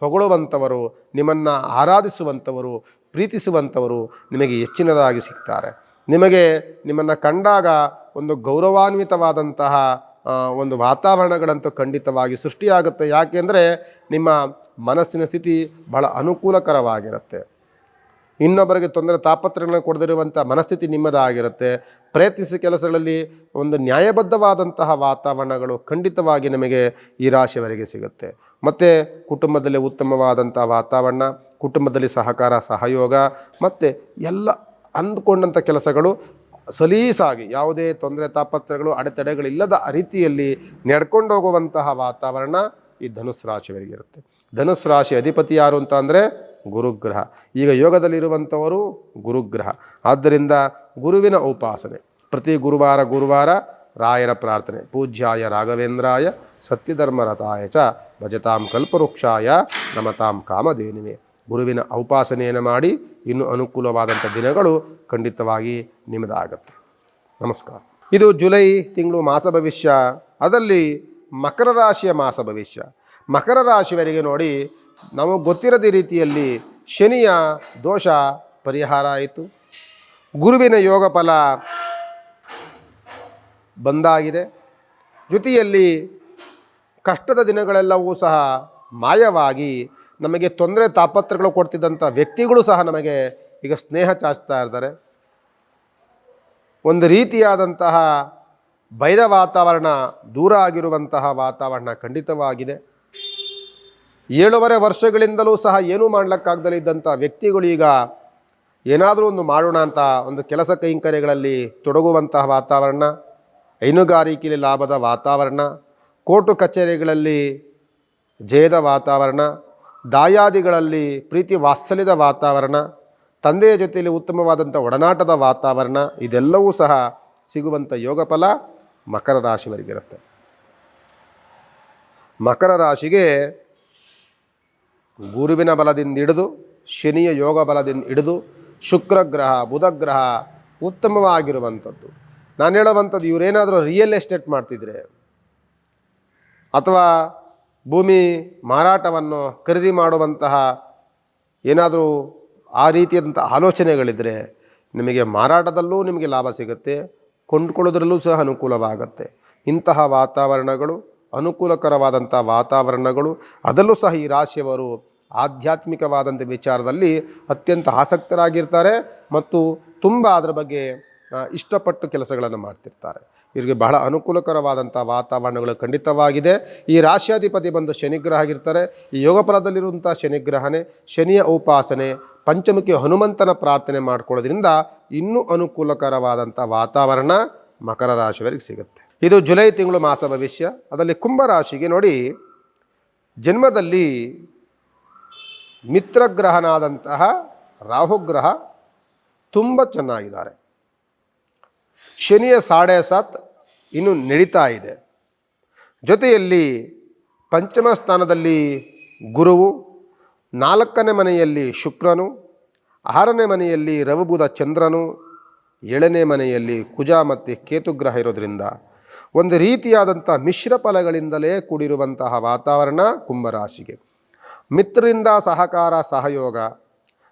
ಹೊಗಳುವಂಥವರು, ನಿಮ್ಮನ್ನು ಆರಾಧಿಸುವಂಥವರು, ಪ್ರೀತಿಸುವಂಥವರು ನಿಮಗೆ ಹೆಚ್ಚಿನದಾಗಿ ಸಿಗ್ತಾರೆ. ನಿಮ್ಮನ್ನು ಕಂಡಾಗ ಒಂದು ಗೌರವಾನ್ವಿತವಾದಂತಹ ಒಂದು ವಾತಾವರಣಗಳಂತೂ ಖಂಡಿತವಾಗಿ ಸೃಷ್ಟಿಯಾಗುತ್ತೆ. ಯಾಕೆಂದರೆ ನಿಮ್ಮ ಮನಸ್ಸಿನ ಸ್ಥಿತಿ ಬಹಳ ಅನುಕೂಲಕರವಾಗಿರುತ್ತೆ. ಇನ್ನೊಬ್ಬರಿಗೆ ತೊಂದರೆ ತಾಪತ್ರಗಳನ್ನು ಕೊಡದಿರುವಂಥ ಮನಸ್ಥಿತಿ ನಿಮ್ಮದಾಗಿರುತ್ತೆ. ಪ್ರಯತ್ನಿಸಿದ ಕೆಲಸಗಳಲ್ಲಿ ಒಂದು ನ್ಯಾಯಬದ್ಧವಾದಂತಹ ವಾತಾವರಣಗಳು ಖಂಡಿತವಾಗಿ ನಿಮಗೆ ಈ ರಾಶಿಯವರಿಗೆ ಸಿಗುತ್ತೆ. ಮತ್ತು ಕುಟುಂಬದಲ್ಲಿ ಉತ್ತಮವಾದಂಥ ವಾತಾವರಣ, ಕುಟುಂಬದಲ್ಲಿ ಸಹಕಾರ ಸಹಯೋಗ ಮತ್ತು ಎಲ್ಲ ಅಂದುಕೊಂಡಂಥ ಕೆಲಸಗಳು ಸಲೀಸಾಗಿ ಯಾವುದೇ ತೊಂದರೆ ತಾಪತ್ರಗಳು ಅಡೆತಡೆಗಳಿಲ್ಲದ ರೀತಿಯಲ್ಲಿ ನಡ್ಕೊಂಡು ಹೋಗುವಂತಹ ವಾತಾವರಣ ಈ ಧನುಸ್ಸು ರಾಶಿಯವರಿಗಿರುತ್ತೆ. ಧನುಸ್ಸು ರಾಶಿ ಅಧಿಪತಿ ಯಾರು ಅಂತ ಅಂದರೆ ಗುರುಗ್ರಹ. ಈಗ ಯೋಗದಲ್ಲಿರುವಂಥವರು ಗುರುಗ್ರಹ. ಆದ್ದರಿಂದ ಗುರುವಿನ ಉಪಾಸನೆ ಪ್ರತಿ ಗುರುವಾರ ರಾಯರ ಪ್ರಾರ್ಥನೆ, ಪೂಜ್ಯಾಯ ರಾಘವೇಂದ್ರಾಯ ಸತ್ಯಧರ್ಮರತಾಯ ಚ ಭಜತಾಂ ಕಲ್ಪವೃಕ್ಷಾಯ ನಮತಾಂ ಕಾಮಧೇನುವೆ. ಗುರುವಿನ ಉಪಾಸನೆಯನ್ನು ಮಾಡಿ ಇನ್ನೂ ಅನುಕೂಲವಾದಂಥ ದಿನಗಳು ಖಂಡಿತವಾಗಿ ನಿಮ್ಮದಾಗತ್ತೆ. ನಮಸ್ಕಾರ. ಇದು ಜುಲೈ ತಿಂಗಳು ಮಾಸ ಭವಿಷ್ಯ. ಅದರಲ್ಲಿ ಮಕರ ರಾಶಿಯ ಮಾಸ ಭವಿಷ್ಯ. ಮಕರ ರಾಶಿಯವರಿಗೆ ನೋಡಿ, ನಮಗೆ ಗೊತ್ತಿರದ ರೀತಿಯಲ್ಲಿ ಶನಿಯ ದೋಷ ಪರಿಹಾರ ಆಯಿತು. ಗುರುವಿನ ಯೋಗ ಫಲ ಬಂದಾಗಿದೆ. ಜೊತೆಯಲ್ಲಿ ಕಷ್ಟದ ದಿನಗಳೆಲ್ಲವೂ ಸಹ ಮಾಯವಾಗಿ ನಮಗೆ ತೊಂದರೆ ತಾಪತ್ರಗಳು ಕೊಡ್ತಿದ್ದಂಥ ವ್ಯಕ್ತಿಗಳು ಸಹ ನಮಗೆ ಈಗ ಸ್ನೇಹ ಚಾಚ್ತಾ ಇರ್ತಾರೆ. ಒಂದು ರೀತಿಯಾದಂತಹ ಭಯದ ವಾತಾವರಣ ದೂರ ಆಗಿರುವಂತಹ ವಾತಾವರಣ ಖಂಡಿತವಾಗಿದೆ. 7.5 ವರ್ಷಗಳಿಂದಲೂ ಸಹ ಏನೂ ಮಾಡಲಿಕ್ಕಾಗ್ದಲೇ ಇದ್ದಂಥ ವ್ಯಕ್ತಿಗಳು ಈಗ ಏನಾದರೂ ಒಂದು ಮಾಡೋಣ ಅಂತ ಒಂದು ಕೆಲಸ ಕೈಂಕರ್ಯಗಳಲ್ಲಿ ತೊಡಗುವಂತಹ ವಾತಾವರಣ, ಹೈನುಗಾರಿಕೆಯಲ್ಲಿ ಲಾಭದ ವಾತಾವರಣ, ಕೋರ್ಟು ಕಚೇರಿಗಳಲ್ಲಿ ಜಯದ ವಾತಾವರಣ, ದಾಯಾದಿಗಳಲ್ಲಿ ಪ್ರೀತಿ ವಾತ್ಸಲ್ಯದ ವಾತಾವರಣ, ತಂದೆಯ ಜೊತೆಯಲ್ಲಿ ಉತ್ತಮವಾದಂಥ ಒಡನಾಟದ ವಾತಾವರಣ, ಇದೆಲ್ಲವೂ ಸಹ ಸಿಗುವಂಥ ಯೋಗ ಫಲ ಮಕರ ರಾಶಿಯವರಿಗಿರುತ್ತೆ. ಮಕರ ರಾಶಿಗೆ ಗುರುವಿನ ಬಲದಿಂದ ಹಿಡಿದು ಶನಿಯ ಯೋಗ ಬಲದಿಂದ ಹಿಡಿದು ಶುಕ್ರಗ್ರಹ ಬುಧಗ್ರಹ ಉತ್ತಮವಾಗಿರುವಂಥದ್ದು. ನಾನು ಹೇಳುವಂಥದ್ದು, ಇವರೇನಾದರೂ ರಿಯಲ್ ಎಸ್ಟೇಟ್ ಮಾಡ್ತಿದ್ರೆ ಅಥವಾ ಭೂಮಿ ಮಾರಾಟವನ್ನು ಖರೀದಿ ಮಾಡುವಂತಹ ಏನಾದರೂ ಆ ರೀತಿಯಾದಂಥ ಆಲೋಚನೆಗಳಿದ್ದರೆ ನಿಮಗೆ ಮಾರಾಟದಲ್ಲೂ ನಿಮಗೆ ಲಾಭ ಸಿಗುತ್ತೆ, ಕೊಂಡುಕೊಳ್ಳೋದ್ರಲ್ಲೂ ಸಹ ಅನುಕೂಲವಾಗುತ್ತೆ. ಇಂತಹ ವಾತಾವರಣಗಳು ಅನುಕೂಲಕರವಾದಂಥ ವಾತಾವರಣಗಳು. ಅದರಲ್ಲೂ ಸಹ ಈ ರಾಶಿಯವರು ಆಧ್ಯಾತ್ಮಿಕವಾದಂಥ ವಿಚಾರದಲ್ಲಿ ಅತ್ಯಂತ ಆಸಕ್ತರಾಗಿರ್ತಾರೆ ಮತ್ತು ತುಂಬ ಅದರ ಬಗ್ಗೆ ಇಷ್ಟಪಟ್ಟು ಕೆಲಸಗಳನ್ನು ಮಾಡ್ತಿರ್ತಾರೆ. ಇವರಿಗೆ ಬಹಳ ಅನುಕೂಲಕರವಾದಂಥ ವಾತಾವರಣಗಳು ಖಂಡಿತವಾಗಿದೆ. ಈ ರಾಶ್ಯಾಧಿಪತಿ ಬಂದು ಶನಿಗ್ರಹ ಆಗಿರ್ತಾರೆ. ಈ ಯೋಗಫಲದಲ್ಲಿರುವಂಥ ಶನಿಗ್ರಹನೇ. ಶನಿಯ ಉಪಾಸನೆ, ಪಂಚಮುಖಿ ಹನುಮಂತನ ಪ್ರಾರ್ಥನೆ ಮಾಡ್ಕೊಳ್ಳೋದ್ರಿಂದ ಇನ್ನೂ ಅನುಕೂಲಕರವಾದಂಥ ವಾತಾವರಣ ಮಕರ ರಾಶಿಯವರಿಗೆ ಸಿಗುತ್ತೆ. ಇದು ಜುಲೈ ತಿಂಗಳು ಮಾಸ ಭವಿಷ್ಯ. ಅದರಲ್ಲಿ ಕುಂಭರಾಶಿಗೆ ನೋಡಿ, ಜನ್ಮದಲ್ಲಿ ಮಿತ್ರಗ್ರಹನಾದಂತಹ ರಾಹುಗ್ರಹ ತುಂಬ ಚೆನ್ನಾಗಿದ್ದಾರೆ. ಶನಿಯ 7.5 ಇನ್ನು ನಡೀತಾ ಇದೆ. ಜೊತೆಯಲ್ಲಿ ಪಂಚಮ ಸ್ಥಾನದಲ್ಲಿ ಗುರುವು, 4ನೇ ಮನೆಯಲ್ಲಿ ಶುಕ್ರನು, 6ನೇ ಮನೆಯಲ್ಲಿ ರವಿ ಬುಧ ಚಂದ್ರನು, 7ನೇ ಮನೆಯಲ್ಲಿ ಕುಜ ಮತ್ತು ಕೇತುಗ್ರಹ ಇರೋದರಿಂದ ಒಂದು ರೀತಿಯಾದಂಥ ಮಿಶ್ರ ಫಲಗಳಿಂದಲೇ ಕೂಡಿರುವಂತಹ ವಾತಾವರಣ ಕುಂಭರಾಶಿಗೆ. ಮಿತ್ರರಿಂದ ಸಹಕಾರ ಸಹಯೋಗ.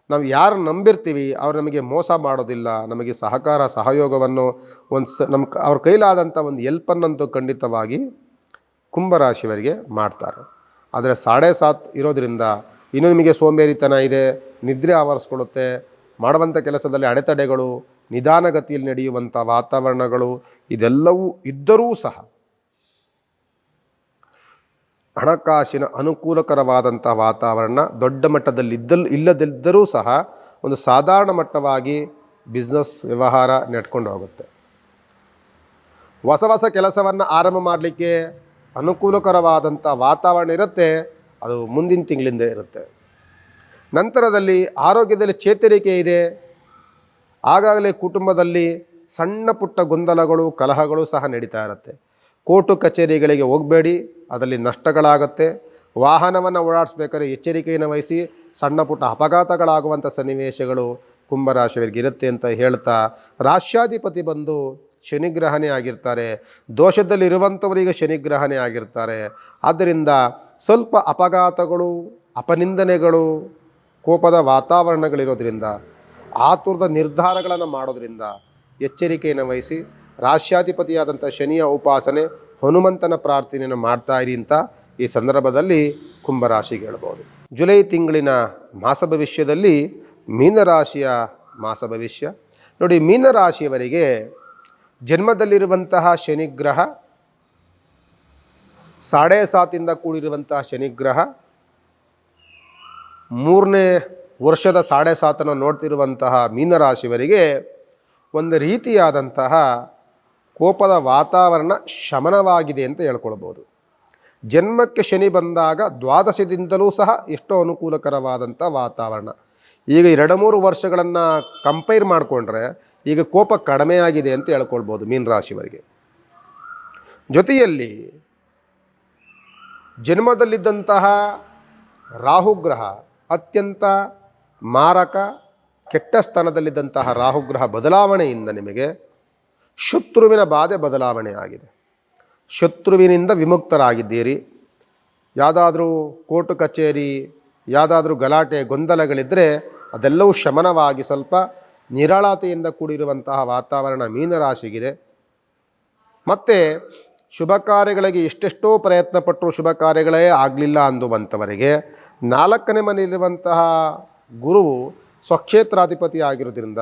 ನಾವು ಯಾರು ನಂಬಿರ್ತೀವಿ ಅವ್ರು ನಮಗೆ ಮೋಸ ಮಾಡೋದಿಲ್ಲ. ನಮಗೆ ಸಹಕಾರ ಸಹಯೋಗವನ್ನು ಅವ್ರ ಕೈಲಾದಂಥ ಒಂದು ಎಲ್ಪನ್ನಂತೂ ಖಂಡಿತವಾಗಿ ಕುಂಭರಾಶಿಯವರಿಗೆ ಮಾಡ್ತಾರೆ. ಆದರೆ 7.5 ಇರೋದರಿಂದ ಇನ್ನೂ ನಿಮಗೆ ಸೋಂಬೇರಿತನ ಇದೆ, ನಿದ್ರೆ ಆವರಿಸ್ಕೊಳ್ಳುತ್ತೆ, ಮಾಡುವಂಥ ಕೆಲಸದಲ್ಲಿ ಅಡೆತಡೆಗಳು, ನಿಧಾನಗತಿಯಲ್ಲಿ ನಡೆಯುವಂಥ ವಾತಾವರಣಗಳು ಇದೆಲ್ಲವೂ ಇದ್ದರೂ ಸಹ ಹಣಕಾಸಿನ ಅನುಕೂಲಕರವಾದಂಥ ವಾತಾವರಣ ದೊಡ್ಡ ಮಟ್ಟದಲ್ಲಿ ಇಲ್ಲದಿದ್ದರೂ ಸಹ ಒಂದು ಸಾಧಾರಣ ಮಟ್ಟವಾಗಿ ಬಿಸ್ನೆಸ್ ವ್ಯವಹಾರ ನೆಟ್ಕೊಂಡು ಹೋಗುತ್ತೆ. ಹೊಸ ಕೆಲಸವನ್ನು ಆರಂಭ ಮಾಡಲಿಕ್ಕೆ ಅನುಕೂಲಕರವಾದಂಥ ವಾತಾವರಣ ಇರುತ್ತೆ. ಅದು ಮುಂದಿನ ತಿಂಗಳಿಂದ ಇರುತ್ತೆ. ನಂತರದಲ್ಲಿ ಆರೋಗ್ಯದಲ್ಲಿ ಚೇತರಿಕೆ ಇದೆ. ಆಗಾಗಲೇ ಕುಟುಂಬದಲ್ಲಿ ಸಣ್ಣ ಪುಟ್ಟ ಗೊಂದಲಗಳು, ಕಲಹಗಳು ಸಹ ನಡೀತಾ ಇರುತ್ತೆ. ಕೋರ್ಟು ಕಚೇರಿಗಳಿಗೆ ಹೋಗಬೇಡಿ, ಅದರಲ್ಲಿ ನಷ್ಟಗಳಾಗುತ್ತೆ. ವಾಹನವನ್ನು ಓಡಾಡಿಸ್ಬೇಕಾದ್ರೆ ಎಚ್ಚರಿಕೆಯನ್ನು ವಹಿಸಿ. ಸಣ್ಣ ಪುಟ್ಟ ಅಪಘಾತಗಳಾಗುವಂಥ ಸನ್ನಿವೇಶಗಳು ಕುಂಭರಾಶಿಯವರಿಗೆ ಇರುತ್ತೆ ಅಂತ ಹೇಳ್ತಾ, ರಾಶ್ಯಾಧಿಪತಿ ಬಂದು ಶನಿಗ್ರಹನೇ ಆಗಿರ್ತಾರೆ. ದೋಷದಲ್ಲಿರುವಂಥವರಿಗೆ ಶನಿಗ್ರಹನೇ ಆಗಿರ್ತಾರೆ. ಆದ್ದರಿಂದ ಸ್ವಲ್ಪ ಅಪಘಾತಗಳು, ಅಪನಿಂದನೆಗಳು, ಕೋಪದ ವಾತಾವರಣಗಳಿರೋದ್ರಿಂದ, ಆತುರದ ನಿರ್ಧಾರಗಳನ್ನು ಮಾಡೋದ್ರಿಂದ ಎಚ್ಚರಿಕೆಯನ್ನು ವಹಿಸಿ. ರಾಶ್ಯಾಧಿಪತಿಯಾದಂಥ ಶನಿಯ ಉಪಾಸನೆ, ಹನುಮಂತನ ಪ್ರಾರ್ಥನೆಯನ್ನು ಮಾಡ್ತಾ ಇರಿ ಅಂತ ಈ ಸಂದರ್ಭದಲ್ಲಿ ಕುಂಭರಾಶಿಗೆ ಹೇಳ್ಬೋದು. ಜುಲೈ ತಿಂಗಳಿನ ಮಾಸ ಭವಿಷ್ಯದಲ್ಲಿ ಮೀನರಾಶಿಯ ಮಾಸ ಭವಿಷ್ಯ ನೋಡಿ. ಮೀನರಾಶಿಯವರಿಗೆ ಜನ್ಮದಲ್ಲಿರುವಂತಹ ಶನಿಗ್ರಹ 7.5 ಕೂಡಿರುವಂತಹ ಶನಿಗ್ರಹ 3ನೇ ವರ್ಷದ 7.5 ನೋಡ್ತಿರುವಂತಹ ಮೀನರಾಶಿಯವರಿಗೆ ಒಂದು ರೀತಿಯಾದಂತಹ ಕೋಪದ ವಾತಾವರಣ ಶಮನವಾಗಿದೆ ಅಂತ ಹೇಳ್ಕೊಳ್ಬೋದು. ಜನ್ಮಕ್ಕೆ ಶನಿ ಬಂದಾಗ ದ್ವಾದಶದಿಂದಲೂ ಸಹ ಎಷ್ಟೋ ಅನುಕೂಲಕರವಾದಂಥ ವಾತಾವರಣ. ಈಗ 2-3 ವರ್ಷಗಳನ್ನು ಕಂಪೇರ್ ಮಾಡಿಕೊಂಡ್ರೆ ಈಗ ಕೋಪ ಕಡಿಮೆಯಾಗಿದೆ ಅಂತ ಹೇಳ್ಕೊಳ್ಬೋದು ಮೀನರಾಶಿಯವರಿಗೆ. ಜೊತೆಯಲ್ಲಿ ಜನ್ಮದಲ್ಲಿದ್ದಂತಹ ರಾಹುಗ್ರಹ ಅತ್ಯಂತ ಮಾರಕ ಕೆಟ್ಟ ಸ್ಥಾನದಲ್ಲಿದ್ದಂತಹ ರಾಹುಗ್ರಹ ಬದಲಾವಣೆಯಿಂದ ನಿಮಗೆ ಶತ್ರುವಿನ ಬಾಧೆ ಬದಲಾವಣೆ ಆಗಿದೆ. ಶತ್ರುವಿನಿಂದ ವಿಮುಕ್ತರಾಗಿದ್ದೀರಿ. ಯಾವುದಾದ್ರೂ ಕೋರ್ಟು ಕಚೇರಿ, ಯಾವುದಾದ್ರೂ ಗಲಾಟೆ ಗೊಂದಲಗಳಿದ್ದರೆ ಅದೆಲ್ಲವೂ ಶಮನವಾಗಿ ಸ್ವಲ್ಪ ನಿರಾಳತೆಯಿಂದ ಕೂಡಿರುವಂತಹ ವಾತಾವರಣ ಮೀನರಾಶಿಗಿದೆ. ಮತ್ತು ಶುಭ ಕಾರ್ಯಗಳಿಗೆ ಎಷ್ಟೆಷ್ಟೋ ಪ್ರಯತ್ನಪಟ್ಟರು ಶುಭ ಕಾರ್ಯಗಳೇ ಆಗಲಿಲ್ಲ ಅಂದುವಂಥವರಿಗೆ 4ನೇ ಮನೆಯಲ್ಲಿರುವಂತಹ ಗುರುವು ಸ್ವಕ್ಷೇತ್ರಾಧಿಪತಿ ಆಗಿರೋದ್ರಿಂದ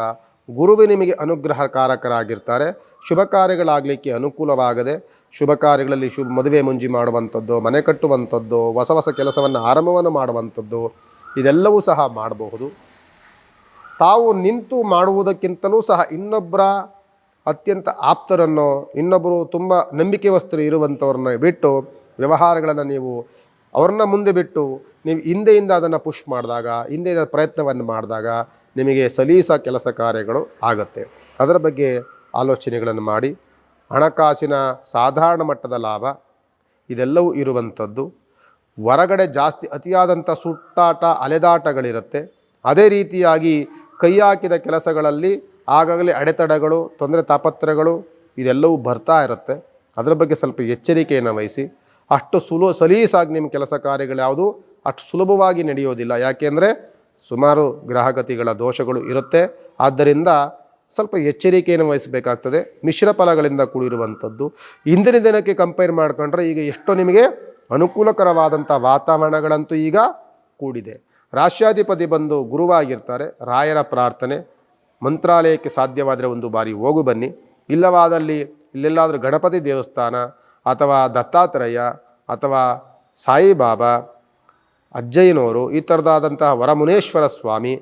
ಗುರುವೇ ನಿಮಗೆ ಅನುಗ್ರಹಕಾರಕರಾಗಿರ್ತಾರೆ. ಶುಭ ಕಾರ್ಯಗಳಾಗಲಿಕ್ಕೆ ಅನುಕೂಲವಾಗದೆ ಶುಭ ಕಾರ್ಯಗಳಲ್ಲಿ ಮದುವೆ ಮುಂಜಿ ಮಾಡುವಂಥದ್ದು, ಮನೆ ಕಟ್ಟುವಂಥದ್ದು, ಹೊಸ ಕೆಲಸವನ್ನು ಆರಂಭವನ್ನು ಮಾಡುವಂಥದ್ದು ಇದೆಲ್ಲವೂ ಸಹ ಮಾಡಬಹುದು. ತಾವು ನಿಂತು ಮಾಡುವುದಕ್ಕಿಂತಲೂ ಸಹ ಇನ್ನೊಬ್ಬರ ಅತ್ಯಂತ ಆಪ್ತರನ್ನು, ಇನ್ನೊಬ್ಬರು ತುಂಬ ನಂಬಿಕೆವಸ್ತರು ಇರುವಂಥವ್ರನ್ನ ಬಿಟ್ಟು ವ್ಯವಹಾರಗಳನ್ನು ನೀವು ಅವ್ರನ್ನ ಮುಂದೆ ಬಿಟ್ಟು ನೀವು ಹಿಂದೆಯಿಂದ ಅದನ್ನು ಪುಷ್ ಮಾಡಿದಾಗ, ಹಿಂದೆಯಿಂದ ಪ್ರಯತ್ನವನ್ನು ಮಾಡಿದಾಗ ನಿಮಗೆ ಸಲೀಸ ಕೆಲಸ ಕಾರ್ಯಗಳು ಆಗುತ್ತೆ. ಅದರ ಬಗ್ಗೆ ಆಲೋಚನೆಗಳನ್ನು ಮಾಡಿ. ಹಣಕಾಸಿನ ಸಾಧಾರಣ ಮಟ್ಟದ ಲಾಭ ಇದೆಲ್ಲವೂ ಇರುವಂಥದ್ದು. ಹೊರಗಡೆ ಜಾಸ್ತಿ ಅತಿಯಾದಂಥ ಸುಟ್ಟಾಟ ಅಲೆದಾಟಗಳಿರುತ್ತೆ. ಅದೇ ರೀತಿಯಾಗಿ ಕೈ ಹಾಕಿದ ಕೆಲಸಗಳಲ್ಲಿ ಆಗಾಗಲೇ ಅಡೆತಡೆಗಳು, ತೊಂದರೆ ತಾಪತ್ರಗಳು ಇದೆಲ್ಲವೂ ಬರ್ತಾ ಇರುತ್ತೆ. ಅದರ ಬಗ್ಗೆ ಸ್ವಲ್ಪ ಎಚ್ಚರಿಕೆಯನ್ನು ವಹಿಸಿ. ಅಷ್ಟು ಸಲೀಸಾಗಿ ನಿಮ್ಮ ಕೆಲಸ ಕಾರ್ಯಗಳು ಯಾವುದು ಅಷ್ಟು ಸುಲಭವಾಗಿ ನಡೆಯೋದಿಲ್ಲ. ಯಾಕೆಂದರೆ ಸುಮಾರು ಗ್ರಹಗತಿಗಳ ದೋಷಗಳು ಇರುತ್ತೆ. ಆದ್ದರಿಂದ ಸ್ವಲ್ಪ ಎಚ್ಚರಿಕೆಯನ್ನು ವಹಿಸಬೇಕಾಗ್ತದೆ. ಮಿಶ್ರ ಫಲಗಳಿಂದ ಕೂಡಿರುವಂಥದ್ದು. ಹಿಂದಿನ ದಿನಕ್ಕೆ ಕಂಪೇರ್ ಮಾಡಿಕೊಂಡ್ರೆ ಈಗ ಎಷ್ಟೋ ನಿಮಗೆ ಅನುಕೂಲಕರವಾದಂಥ ವಾತಾವರಣಗಳಂತೂ ಈಗ ಕೂಡಿದೆ. ರಾಶ್ಯಾಧಿಪತಿ ಬಂದು ಗುರುವಾಗಿರ್ತಾರೆ. ರಾಯರ ಪ್ರಾರ್ಥನೆ, ಮಂತ್ರಾಲಯಕ್ಕೆ ಸಾಧ್ಯವಾದರೆ ಒಂದು ಬಾರಿ ಹೋಗು ಬನ್ನಿ. ಇಲ್ಲವಾದಲ್ಲಿ ಇಲ್ಲೆಲ್ಲಾದರೂ ಗಣಪತಿ ದೇವಸ್ಥಾನ ಅಥವಾ ದತ್ತಾತ್ರೇಯ ಅಥವಾ ಸಾಯಿಬಾಬಾ, ಅಜ್ಜಯ್ಯನವರು, ಈ ಥರದಾದಂತಹ ವರಮುನೇಶ್ವರ ಸ್ವಾಮಿ,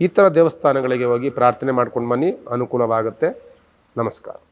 ಈ ಥರ ದೇವಸ್ಥಾನಗಳಿಗೆ ಹೋಗಿ ಪ್ರಾರ್ಥನೆ ಮಾಡ್ಕೊಂಡು ಬನ್ನಿ, ಅನುಕೂಲವಾಗುತ್ತೆ. ನಮಸ್ಕಾರ.